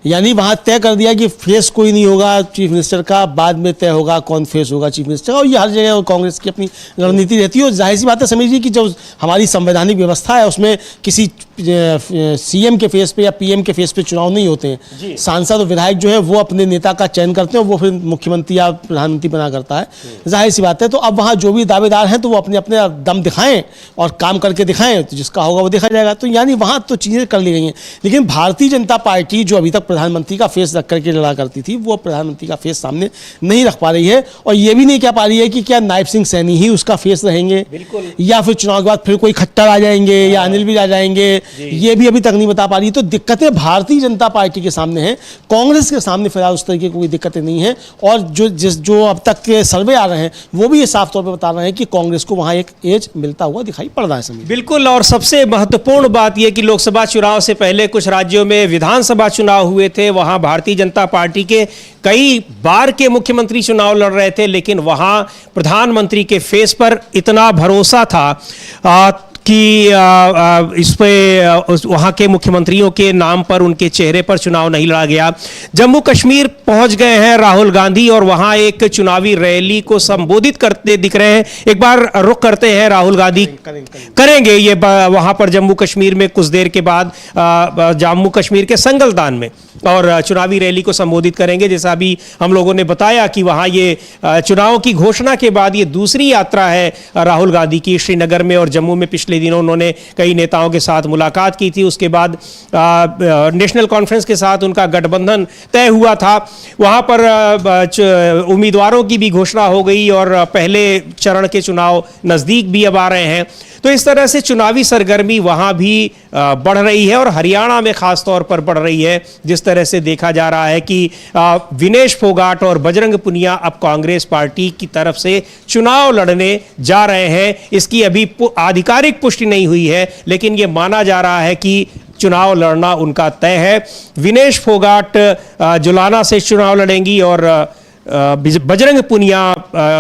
यानी वहाँ तय कर दिया कि फेस कोई नहीं होगा चीफ मिनिस्टर का, बाद में तय होगा कौन फेस होगा चीफ मिनिस्टर का। और ये हर जगह कांग्रेस की अपनी रणनीति रहती है। और जाहिर सी बात है समीर जी कि जो हमारी संवैधानिक व्यवस्था है उसमें किसी सीएम के फेस पे या पीएम के फेस पे चुनाव नहीं होते हैं। सांसद और विधायक जो है वो अपने नेता का चयन करते हैं, वो फिर मुख्यमंत्री या प्रधानमंत्री बना करता है। जाहिर सी बात है। तो अब वहाँ जो भी दावेदार हैं तो वो अपने अपने दम दिखाएं और काम करके दिखाएं, तो जिसका होगा वो देखा जाएगा। तो यानी वहाँ तो चीज़ें कर ली गई हैं। लेकिन भारतीय जनता पार्टी जो अभी तक प्रधानमंत्री का फेस रख करके लड़ा करती थी, वो प्रधानमंत्री का फेस सामने नहीं रख पा रही है। और ये भी नहीं कह पा रही है कि क्या नायब सिंह सैनी ही उसका फेस रहेंगे या फिर चुनाव के बाद फिर कोई खट्टर आ जाएंगे या अनिल भी आ जाएंगे, ये भी अभी तक नहीं बता पा रही। तो दिक्कतें भारतीय जनता पार्टी के सामने हैं, कांग्रेस के सामने फिलहाल उस तरीके की कोई दिक्कतें नहीं है। और जो अब तक के सर्वे आ रहे हैं वो भी ये साफ तौर पर बता रहे हैं कि कांग्रेस को वहां एक एज मिलता हुआ दिखाई पड़ रहा है समीर। बिल्कुल। और सबसे महत्वपूर्ण बात यह कि लोकसभा चुनाव से पहले कुछ राज्यों में विधानसभा चुनाव हुए थे, वहां भारतीय जनता पार्टी के कई बार के मुख्यमंत्री चुनाव लड़ रहे थे, लेकिन वहां प्रधानमंत्री के फेस पर इतना भरोसा था कि इस पे वहाँ के मुख्यमंत्रियों के नाम पर, उनके चेहरे पर चुनाव नहीं लड़ा गया। जम्मू कश्मीर पहुंच गए हैं राहुल गांधी और वहाँ एक चुनावी रैली को संबोधित करते दिख रहे हैं। एक बार रुख करते हैं, राहुल गांधी करेंगे ये वहाँ पर जम्मू कश्मीर में कुछ देर के बाद जम्मू कश्मीर के संगलदान में, और चुनावी रैली को संबोधित करेंगे। जैसा अभी हम लोगों ने बताया कि वहाँ ये चुनाव की घोषणा के बाद ये दूसरी यात्रा है राहुल गांधी की श्रीनगर में। और जम्मू में पिछले दिनों उन्होंने कई नेताओं के साथ मुलाकात की थी। उसके बाद नेशनल कॉन्फ्रेंस के साथ उनका गठबंधन तय हुआ था। वहाँ पर उम्मीदवारों की भी घोषणा हो गई और पहले चरण के चुनाव नज़दीक भी अब आ रहे हैं। तो इस तरह से चुनावी सरगर्मी वहाँ भी बढ़ रही है और हरियाणा में खास तौर पर बढ़ रही है। जिस तरह से देखा जा रहा है कि विनेश फोगाट और बजरंग पुनिया अब कांग्रेस पार्टी की तरफ से चुनाव लड़ने जा रहे हैं। इसकी अभी आधिकारिक पुष्टि नहीं हुई है, लेकिन ये माना जा रहा है कि चुनाव लड़ना उनका तय है। विनेश फोगाट जुलाना से चुनाव लड़ेंगी और बजरंग पुनिया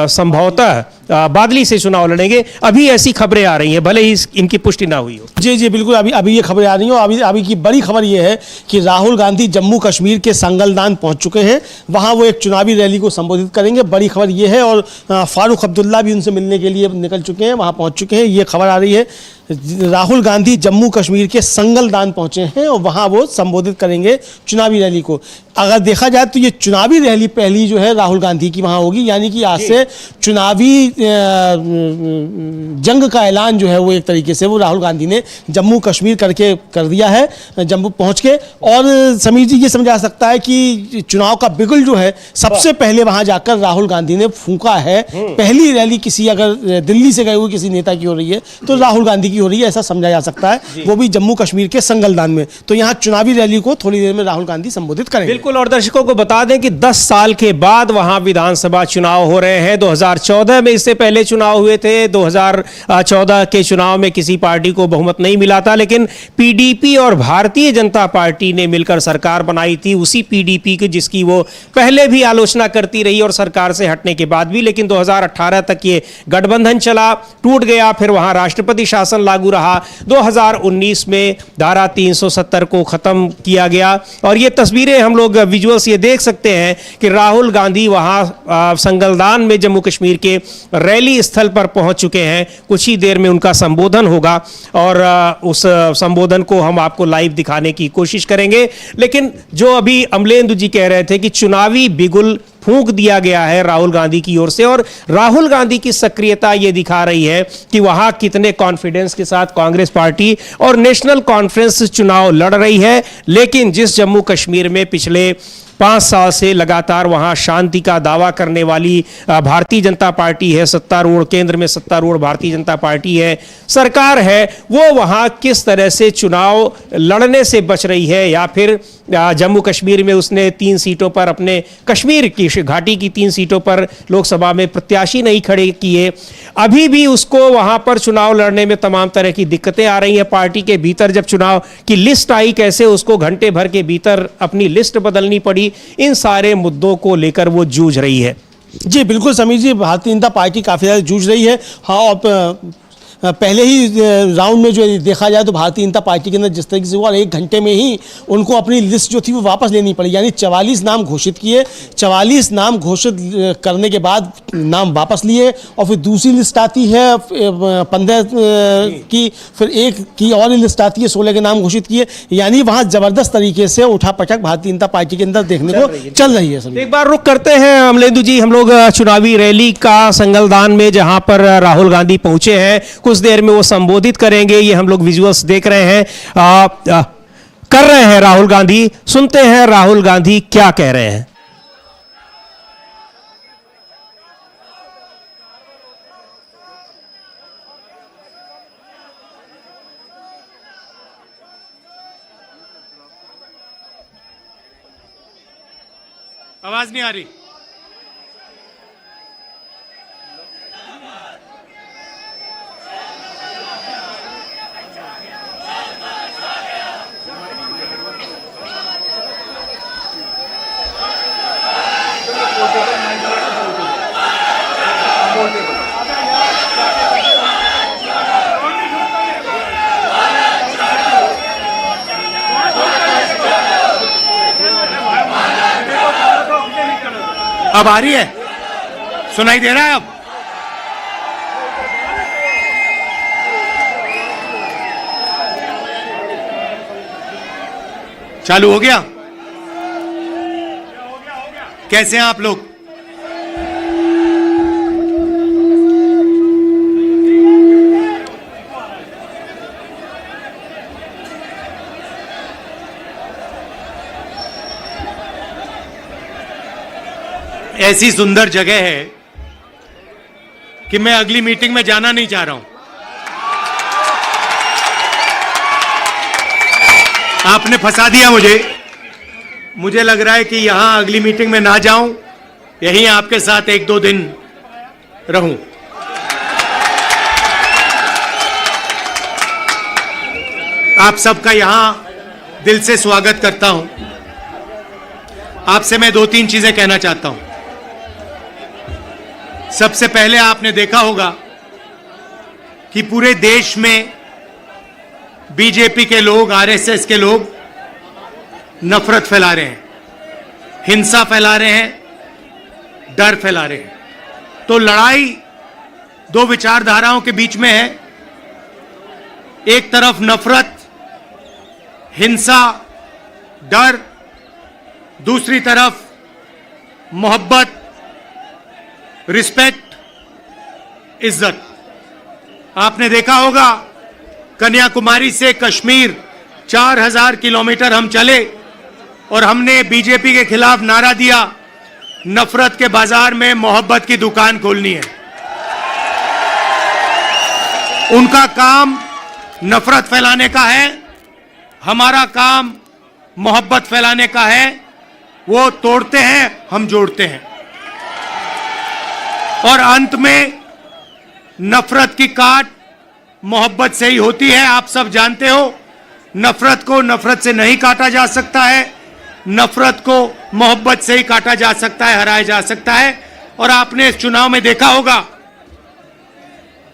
संभवतः बादली से चुनाव लड़ेंगे। अभी ऐसी खबरें आ रही हैं, भले ही इनकी पुष्टि ना हुई हो। जी जी बिल्कुल, अभी ये खबरें आ रही हैं। और अभी की बड़ी खबर ये है कि राहुल गांधी जम्मू कश्मीर के संगलदान पहुंच चुके हैं। वहां वो एक चुनावी रैली को संबोधित करेंगे, बड़ी खबर ये है। और फारूक अब्दुल्ला भी उनसे मिलने के लिए निकल चुके हैं, वहां पहुंच चुके हैं। ये खबर आ रही है राहुल गांधी जम्मू कश्मीर के संगलदान पहुंचे हैं और वहां वो संबोधित करेंगे चुनावी रैली को। अगर देखा जाए तो ये चुनावी रैली पहली जो है राहुल गांधी की वहां होगी, यानी कि आज से चुनावी जंग का ऐलान जो है वो एक तरीके से वो राहुल गांधी ने जम्मू कश्मीर करके कर दिया है, जम्मू पहुंच के। और समीर जी ये समझा सकता है कि चुनाव का बिगुल जो है सबसे पहले वहां जाकर राहुल गांधी ने फूंका है। पहली रैली किसी अगर दिल्ली से गए हुए किसी नेता की हो रही है तो राहुल गांधी की हो रही है, ऐसा समझा जा सकता है, वो भी जम्मू कश्मीर के संगलदान में। तो यहाँ चुनावी रैली को थोड़ी देर में राहुल गांधी संबोधित करेंगे। बिल्कुल। और दर्शकों को बता दें कि 10 साल के बाद वहां विधानसभा चुनाव हो रहे हैं। 2014 में इससे पहले चुनाव हुए थे। 2014 के चुनाव में किसी पार्टी को बहुमत नहीं मिला था, लेकिन पीडीपी और भारतीय जनता पार्टी ने मिलकर सरकार बनाई थी। उसी पीडीपी की जिसकी वो पहले भी आलोचना करती रही और सरकार से हटने के बाद भी। लेकिन 2018 तक ये गठबंधन चला, टूट गया, फिर वहां राष्ट्रपति शासन लागू रहा। 2019 में धारा 370 को खत्म किया गया। और ये तस्वीरें हम लोग विजुअल्स ये देख सकते हैं कि राहुल गांधी वहां संगलदान में जम्मू कश्मीर के रैली स्थल पर पहुंच चुके हैं। कुछ ही देर में उनका संबोधन होगा और उस संबोधन को हम आपको लाइव दिखाने की कोशिश करेंगे। लेकिन जो अभी अमलेंदु जी कह रहे थे कि चुनावी बिगुल फूंक दिया गया है राहुल गांधी की ओर से, और राहुल गांधी की सक्रियता ये दिखा रही है कि वहां कितने कॉन्फिडेंस के साथ कांग्रेस पार्टी और नेशनल कॉन्फ्रेंस चुनाव लड़ रही है। लेकिन जिस जम्मू कश्मीर में पिछले 5 साल से लगातार वहां शांति का दावा करने वाली भारतीय जनता पार्टी है, सत्तारूढ़ केंद्र में सत्तारूढ़ भारतीय जनता पार्टी है, सरकार है, वो वहां किस तरह से चुनाव लड़ने से बच रही है, या फिर जम्मू कश्मीर में उसने 3 सीटों पर अपने कश्मीर की घाटी की 3 सीटों पर लोकसभा में प्रत्याशी नहीं खड़े किए। अभी भी उसको वहां पर चुनाव लड़ने में तमाम तरह की दिक्कतें आ रही हैं। पार्टी के भीतर जब चुनाव की लिस्ट आई, कैसे उसको घंटे भर के भीतर अपनी लिस्ट बदलनी पड़ी, इन सारे मुद्दों को लेकर वो जूझ रही है। जी बिल्कुल समीर जी, भारतीय जनता पार्टी काफ़ी ज़्यादा जूझ रही है। हाँ, और पहले ही राउंड में जो देखा जाए तो भारतीय जनता पार्टी के अंदर जिस तरीके से हुआ, 1 घंटे में ही उनको अपनी लिस्ट जो थी वो वापस लेनी पड़ी। यानी 44 नाम घोषित किए, 44 नाम घोषित करने के बाद नाम वापस लिए, और फिर दूसरी लिस्ट आती है 15 की, फिर एक की और लिस्ट आती है, 16 के नाम घोषित किए। यानी वहाँ ज़बरदस्त तरीके से उठापटक भारतीय जनता पार्टी के अंदर देखने को चल रही है। एक बार रुक करते हैं अमलेंदु जी, हम लोग चुनावी रैली का संगलदान में जहां पर राहुल गांधी पहुंचे हैं, कुछ देर में वो संबोधित करेंगे। ये हम लोग विजुअल्स देख रहे हैं, कर रहे हैं राहुल गांधी। सुनते हैं राहुल गांधी क्या कह रहे हैं। आवाज नहीं आ रही। अब आ रही है, सुनाई दे रहा है अब? चालू हो गया? कैसे हैं आप लोग? ऐसी सुंदर जगह है कि मैं अगली मीटिंग में जाना नहीं चाह रहा हूं। आपने फंसा दिया मुझे लग रहा है कि यहां अगली मीटिंग में ना जाऊं, यहीं आपके साथ 1-2 दिन रहूं। आप सबका यहां दिल से स्वागत करता हूं। आपसे मैं 2-3 चीजें कहना चाहता हूं। सबसे पहले आपने देखा होगा कि पूरे देश में बीजेपी के लोग, आरएसएस के लोग नफरत फैला रहे हैं, हिंसा फैला रहे हैं, डर फैला रहे हैं। तो लड़ाई 2 विचारधाराओं के बीच में है। एक तरफ नफरत, हिंसा, डर, दूसरी तरफ मोहब्बत, रिस्पेक्ट, इज्जत। आपने देखा होगा कन्याकुमारी से कश्मीर 4000 किलोमीटर हम चले और हमने बीजेपी के खिलाफ नारा दिया, नफरत के बाजार में मोहब्बत की दुकान खोलनी है। उनका काम नफरत फैलाने का है, हमारा काम मोहब्बत फैलाने का है। वो तोड़ते हैं, हम जोड़ते हैं, और अंत में नफरत की काट मोहब्बत से ही होती है। आप सब जानते हो, नफरत को नफरत से नहीं काटा जा सकता है, नफरत को मोहब्बत से ही काटा जा सकता है, हराया जा सकता है। और आपने इस चुनाव में देखा होगा,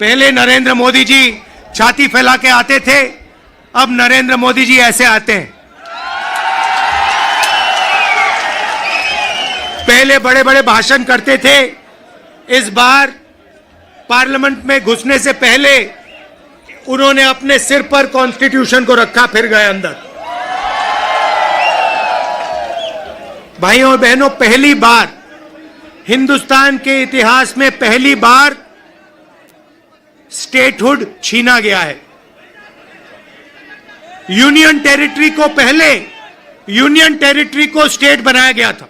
पहले नरेंद्र मोदी जी छाती फैला के आते थे, अब नरेंद्र मोदी जी ऐसे आते हैं। पहले बड़े बड़े भाषण करते थे, इस बार पार्लियामेंट में घुसने से पहले उन्होंने अपने सिर पर कॉन्स्टिट्यूशन को रखा, फिर गए अंदर। भाइयों और बहनों, पहली बार हिंदुस्तान के इतिहास में पहली बार स्टेटहुड छीना गया है। यूनियन टेरिटरी को पहले यूनियन टेरिटरी को स्टेट बनाया गया था।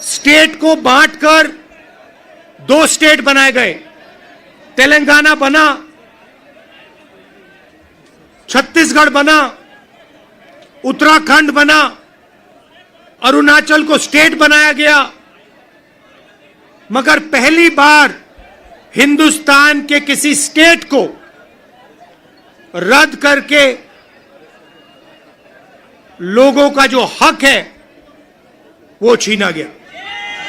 स्टेट को बांटकर 2 स्टेट बनाए गए, तेलंगाना बना, छत्तीसगढ़ बना, उत्तराखंड बना, अरुणाचल को स्टेट बनाया गया। मगर पहली बार हिंदुस्तान के किसी स्टेट को रद्द करके लोगों का जो हक है वो छीना गया।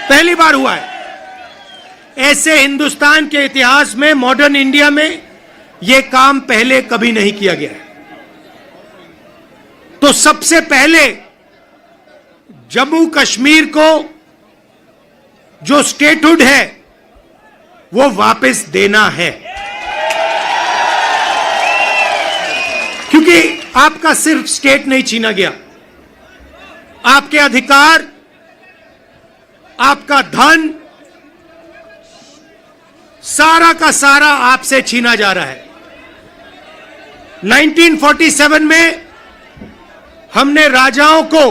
पहली बार हुआ है ऐसे हिंदुस्तान के इतिहास में, मॉडर्न इंडिया में यह काम पहले कभी नहीं किया गया है। तो सबसे पहले जम्मू कश्मीर को जो स्टेटहुड है वो वापस देना है, क्योंकि आपका सिर्फ स्टेट नहीं छीना गया, आपके अधिकार, आपका धन, सारा का सारा आपसे छीना जा रहा है। 1947 में हमने राजाओं को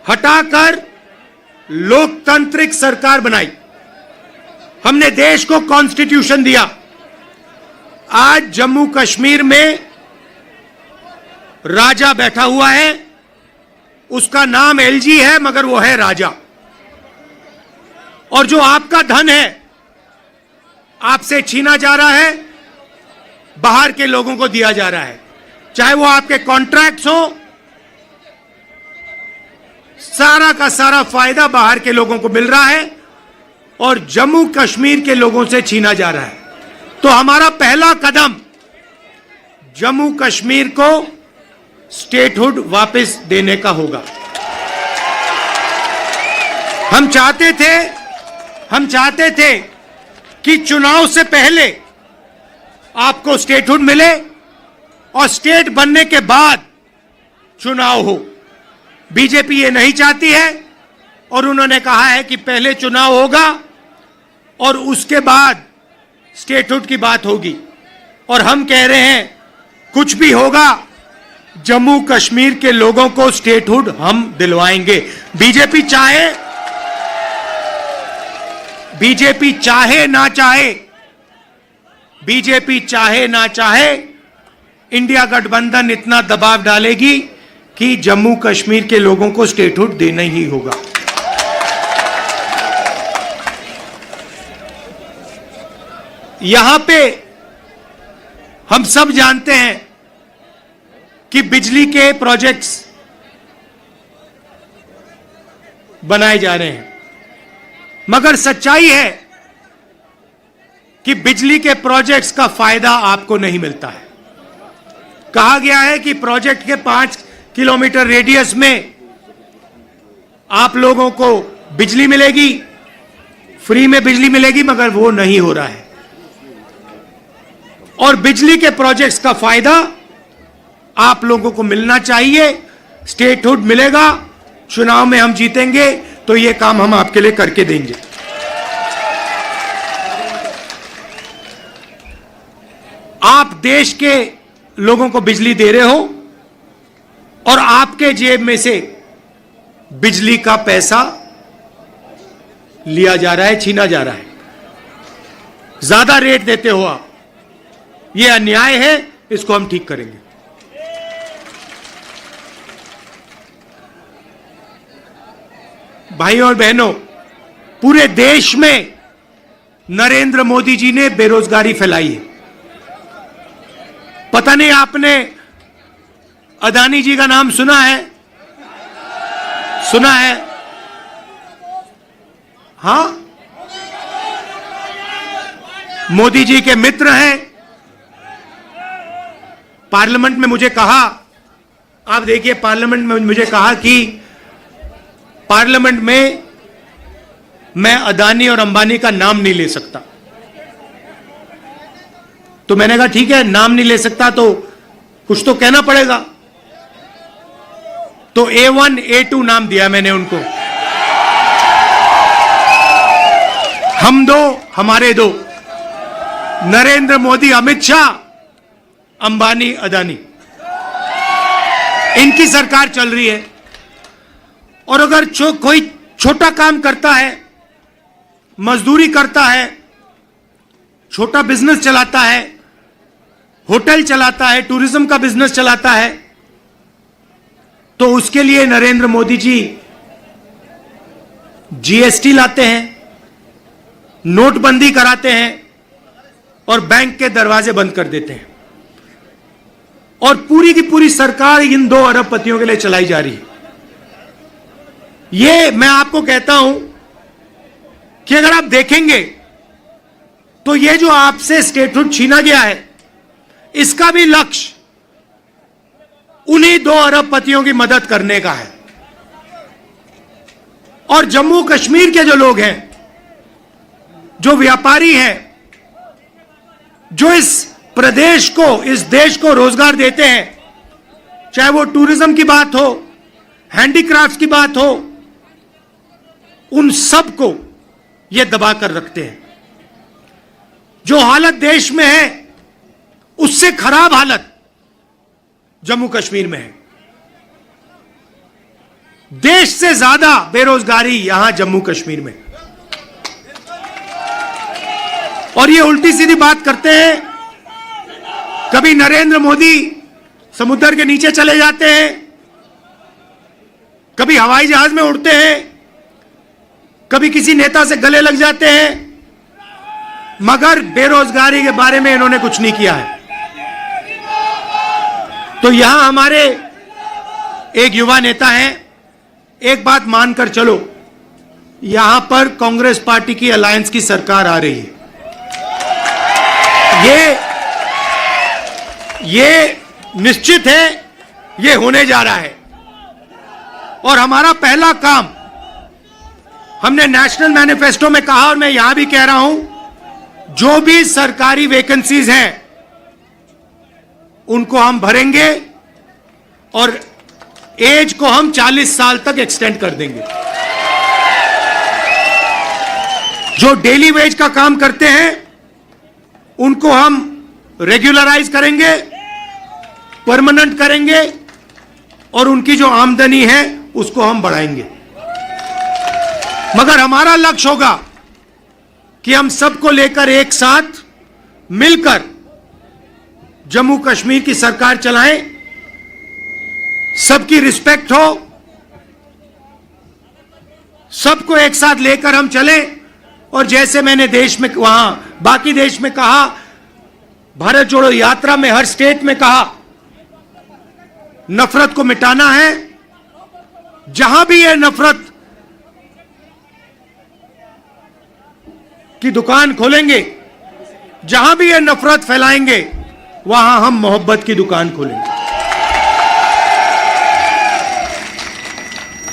हटाकर लोकतांत्रिक सरकार बनाई, हमने देश को कॉन्स्टिट्यूशन दिया। आज जम्मू कश्मीर में राजा बैठा हुआ है, उसका नाम एलजी है मगर वो है राजा। और जो आपका धन है आपसे छीना जा रहा है, बाहर के लोगों को दिया जा रहा है, चाहे वो आपके कॉन्ट्रैक्ट्स हो, सारा का सारा फायदा बाहर के लोगों को मिल रहा है और जम्मू कश्मीर के लोगों से छीना जा रहा है। तो हमारा पहला कदम जम्मू कश्मीर को स्टेटहुड वापस देने का होगा। हम चाहते थे कि चुनाव से पहले आपको स्टेटहुड मिले और स्टेट बनने के बाद चुनाव हो। बीजेपी ये नहीं चाहती है और उन्होंने कहा है कि पहले चुनाव होगा और उसके बाद स्टेटहुड की बात होगी। और हम कह रहे हैं कुछ भी होगा, जम्मू कश्मीर के लोगों को स्टेटहुड हम दिलवाएंगे। बीजेपी चाहे ना चाहे, इंडिया गठबंधन इतना दबाव डालेगी कि जम्मू कश्मीर के लोगों को स्टेटहुड देना ही होगा। यहां पे हम सब जानते हैं कि बिजली के प्रोजेक्ट्स बनाए जा रहे हैं, मगर सच्चाई है कि बिजली के प्रोजेक्ट्स का फायदा आपको नहीं मिलता है। कहा गया है कि प्रोजेक्ट के 5 किलोमीटर रेडियस में आप लोगों को बिजली मिलेगी, फ्री में बिजली मिलेगी, मगर वो नहीं हो रहा है। और बिजली के प्रोजेक्ट्स का फायदा आप लोगों को मिलना चाहिए। स्टेटहुड मिलेगा, चुनाव में हम जीतेंगे तो ये काम हम आपके लिए करके देंगे। आप देश के लोगों को बिजली दे रहे हो और आपके जेब में से बिजली का पैसा लिया जा रहा है, छीना जा रहा है, ज्यादा रेट देते हो आप। यह अन्याय है, इसको हम ठीक करेंगे। भाइयों और बहनों, पूरे देश में नरेंद्र मोदी जी ने बेरोजगारी फैलाई है। पता नहीं आपने अदानी जी का नाम सुना है? सुना है? हां, मोदी जी के मित्र हैं। पार्लियामेंट में मुझे कहा, आप देखिए, पार्लियामेंट में मुझे कहा कि पार्लियामेंट में मैं अदानी और अंबानी का नाम नहीं ले सकता। तो मैंने कहा ठीक है, नाम नहीं ले सकता तो कुछ तो कहना पड़ेगा। तो A1 A2 नाम दिया मैंने उनको। हम दो, हमारे दो, नरेंद्र मोदी, अमित शाह, अंबानी, अदानी, इनकी सरकार चल रही है। और अगर कोई छोटा काम करता है, मजदूरी करता है, छोटा बिजनेस चलाता है, होटल चलाता है, टूरिज्म का बिजनेस चलाता है, तो उसके लिए नरेंद्र मोदी जी जीएसटी लाते हैं, नोटबंदी कराते हैं और बैंक के दरवाजे बंद कर देते हैं। और पूरी की पूरी सरकार इन 2 अरबपतियों के लिए चलाई जा रही है। ये मैं आपको कहता हूं कि अगर आप देखेंगे तो ये जो आपसे स्टेटहुड छीना गया है, इसका भी लक्ष्य उन्हीं 2 अरबपतियों की मदद करने का है। और जम्मू कश्मीर के जो लोग हैं, जो व्यापारी हैं, जो इस प्रदेश को, इस देश को रोजगार देते हैं, चाहे वो टूरिज्म की बात हो, हैंडीक्राफ्ट की बात हो, उन सब को ये दबा कर रखते हैं। जो हालत देश में है, उससे खराब हालत जम्मू कश्मीर में है। देश से ज्यादा बेरोजगारी यहां जम्मू कश्मीर में। और ये उल्टी सीधी बात करते हैं। कभी नरेंद्र मोदी समुद्र के नीचे चले जाते हैं, कभी हवाई जहाज में उड़ते हैं, कभी किसी नेता से गले लग जाते हैं, मगर बेरोजगारी के बारे में इन्होंने कुछ नहीं किया है। तो यहां हमारे एक युवा नेता हैं, एक बात मानकर चलो, यहां पर कांग्रेस पार्टी की अलायंस की सरकार आ रही है। ये निश्चित है, ये होने जा रहा है। और हमारा पहला काम, हमने नेशनल मैनिफेस्टो में कहा और मैं यहां भी कह रहा हूं, जो भी सरकारी वैकेंसीज हैं उनको हम भरेंगे और एज को हम 40 साल तक एक्सटेंड कर देंगे। जो डेली वेज का काम करते हैं उनको हम रेगुलराइज करेंगे, परमानेंट करेंगे और उनकी जो आमदनी है उसको हम बढ़ाएंगे। मगर हमारा लक्ष्य होगा कि हम सबको लेकर एक साथ मिलकर जम्मू कश्मीर की सरकार चलाएं, सबकी रिस्पेक्ट हो, सबको एक साथ लेकर हम चलें। और जैसे मैंने देश में, वहां बाकी देश में कहा, भारत जोड़ो यात्रा में हर स्टेट में कहा, नफरत को मिटाना है। जहां भी ये नफरत की दुकान खोलेंगे, जहां भी ये नफरत फैलाएंगे, वहां हम मोहब्बत की दुकान खोलेंगे।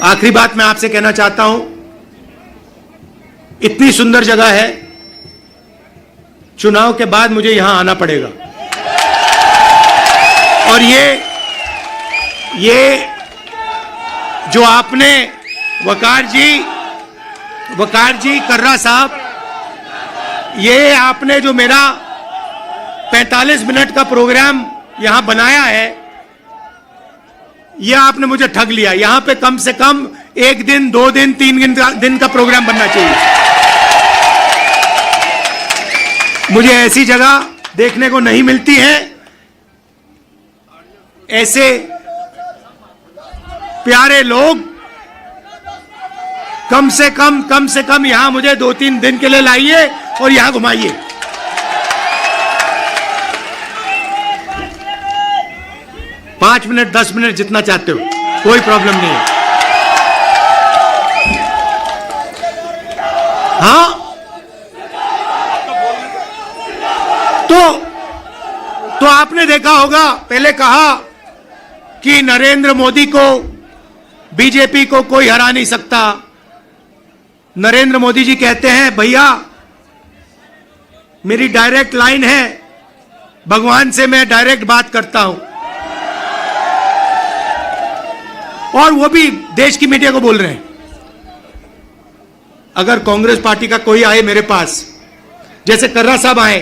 आखिरी बात मैं आपसे कहना चाहता हूं, इतनी सुंदर जगह है, चुनाव के बाद मुझे यहां आना पड़ेगा। और ये जो आपने वकार जी कर्रा साहब, ये आपने जो मेरा 45 मिनट का प्रोग्राम यहां बनाया है, यह आपने मुझे ठग लिया। यहां पे कम से कम 1 दिन, 2 दिन, 3 दिन का प्रोग्राम बनना चाहिए। मुझे ऐसी जगह देखने को नहीं मिलती है। ऐसे प्यारे लोग कम से कम यहां मुझे 2-3 दिन के लिए लाइए और यहां घुमाइए। पांच मिनट, 10 मिनट, जितना चाहते हो, कोई प्रॉब्लम नहीं है। हाँ, तो आपने देखा होगा, पहले कहा कि नरेंद्र मोदी को, बीजेपी को कोई हरा नहीं सकता। नरेंद्र मोदी जी कहते हैं, भैया मेरी डायरेक्ट लाइन है, भगवान से मैं डायरेक्ट बात करता हूं। और वो भी देश की मीडिया को बोल रहे हैं। अगर कांग्रेस पार्टी का कोई आए मेरे पास, जैसे कर्रा साहब आए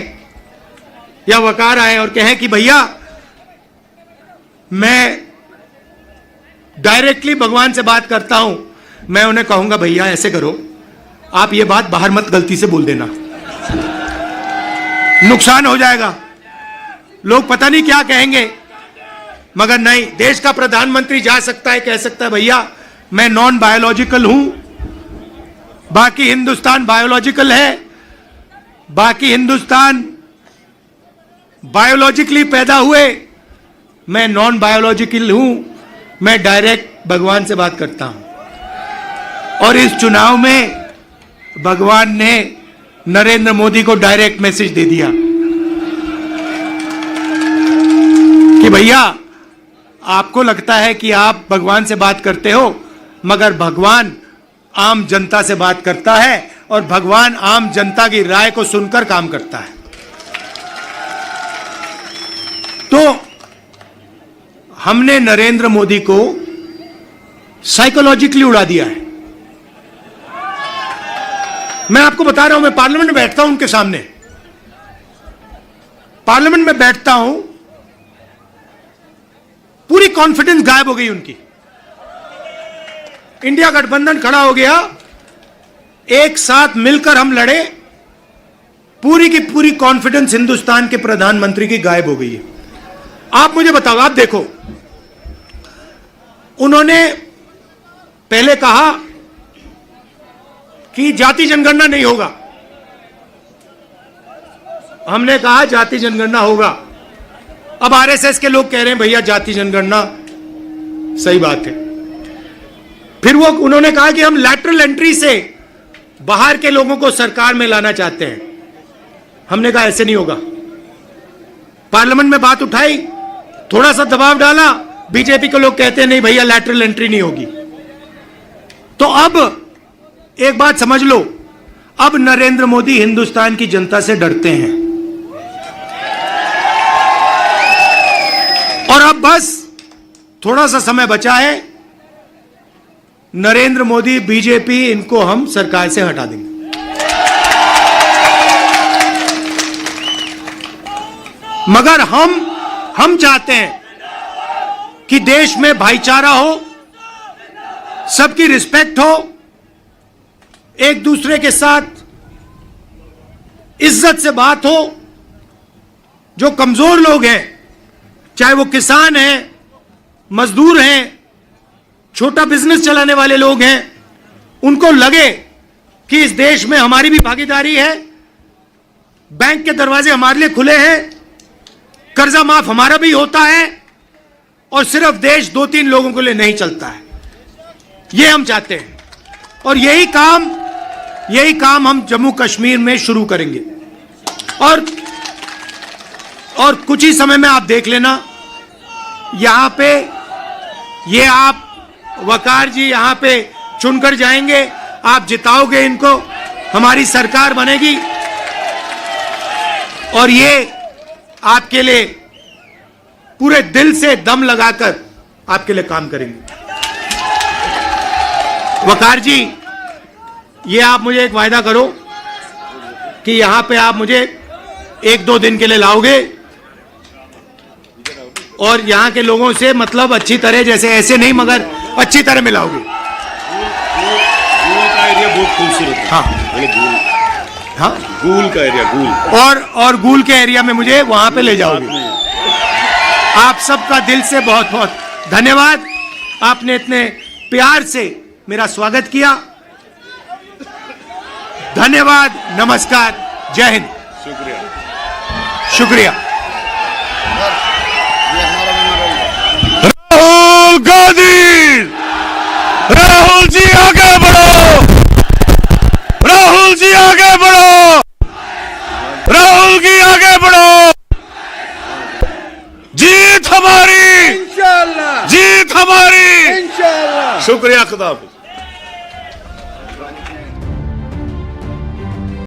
या वकार आए और कहें कि भैया मैं डायरेक्टली भगवान से बात करता हूं, मैं उन्हें कहूंगा, भैया ऐसे करो, आप ये बात बाहर मत गलती से बोल देना, नुकसान हो जाएगा, लोग पता नहीं क्या कहेंगे। मगर नहीं, देश का प्रधानमंत्री जा सकता है, कह सकता है, भैया मैं नॉन बायोलॉजिकल हूं, बाकी हिंदुस्तान बायोलॉजिकल है, बाकी हिंदुस्तान बायोलॉजिकली पैदा हुए, मैं नॉन बायोलॉजिकल हूं, मैं डायरेक्ट भगवान से बात करता हूं। और इस चुनाव में भगवान ने नरेंद्र मोदी को डायरेक्ट मैसेज दे दिया कि भैया, आपको लगता है कि आप भगवान से बात करते हो, मगर भगवान आम जनता से बात करता है और भगवान आम जनता की राय को सुनकर काम करता है। तो हमने नरेंद्र मोदी को साइकोलॉजिकली उड़ा दिया है। मैं आपको बता रहा हूं, मैं पार्लियामेंट में बैठता हूं, उनके सामने पार्लियामेंट में बैठता हूं, पूरी कॉन्फिडेंस गायब हो गई उनकी। इंडिया गठबंधन खड़ा हो गया, एक साथ मिलकर हम लड़े, पूरी की पूरी कॉन्फिडेंस हिंदुस्तान के प्रधानमंत्री की गायब हो गई है। आप मुझे बताओ, आप देखो, उन्होंने पहले कहा कि जाति जनगणना नहीं होगा, हमने कहा जाति जनगणना होगा। अब आरएसएस के लोग कह रहे हैं भैया जाति जनगणना सही बात है। फिर वो उन्होंने कहा कि हम लैटरल एंट्री से बाहर के लोगों को सरकार में लाना चाहते हैं। हमने कहा ऐसे नहीं होगा। पार्लियामेंट में बात उठाई, थोड़ा सा दबाव डाला, बीजेपी के लोग कहते हैं नहीं भैया लैटरल एंट्री नहीं होगी। तो अब एक बात समझ लो, अब नरेंद्र मोदी हिंदुस्तान की जनता से डरते हैं और अब बस थोड़ा सा समय बचा है, नरेंद्र मोदी, बीजेपी, इनको हम सरकार से हटा देंगे। मगर हम चाहते हैं कि देश में भाईचारा हो, सबकी रिस्पेक्ट हो, एक दूसरे के साथ इज्जत से बात हो। जो कमजोर लोग हैं, चाहे वो किसान हैं, मजदूर हैं, छोटा बिजनेस चलाने वाले लोग हैं, उनको लगे कि इस देश में हमारी भी भागीदारी है, बैंक के दरवाजे हमारे लिए खुले हैं, कर्जा माफ हमारा भी होता है और सिर्फ देश 2-3 लोगों के लिए नहीं चलता है। ये हम चाहते हैं और यही काम हम जम्मू कश्मीर में शुरू करेंगे। और कुछ ही समय में आप देख लेना, यहां पे ये आप वकार जी यहां पे चुनकर जाएंगे, आप जिताओगे इनको, हमारी सरकार बनेगी और ये आपके लिए पूरे दिल से दम लगाकर आपके लिए काम करेंगे। वकार जी, ये आप मुझे एक वायदा करो कि यहां पे आप मुझे 1-2 दिन के लिए लाओगे और यहां के लोगों से मतलब अच्छी तरह, जैसे ऐसे नहीं मगर अच्छी तरह मिलाओगे। गूल का एरिया बहुत खूबसूरत है। हाँ हाँ, गूल का एरिया, गूल और गूल के एरिया में मुझे वहां पे ले जाओगे। आप सबका दिल से बहुत बहुत धन्यवाद। आपने इतने प्यार से मेरा स्वागत किया। धन्यवाद, नमस्कार, जय हिंद। शुक्रिया। राहुल गांधी, राहुल जी आगे बढ़ो, राहुल जी आगे बढ़ो, राहुल जी आगे बढ़ो। जीत हमारी, इंशाअल्लाह, जीत हमारी, इंशाअल्लाह। शुक्रिया, खुदा हाफिज।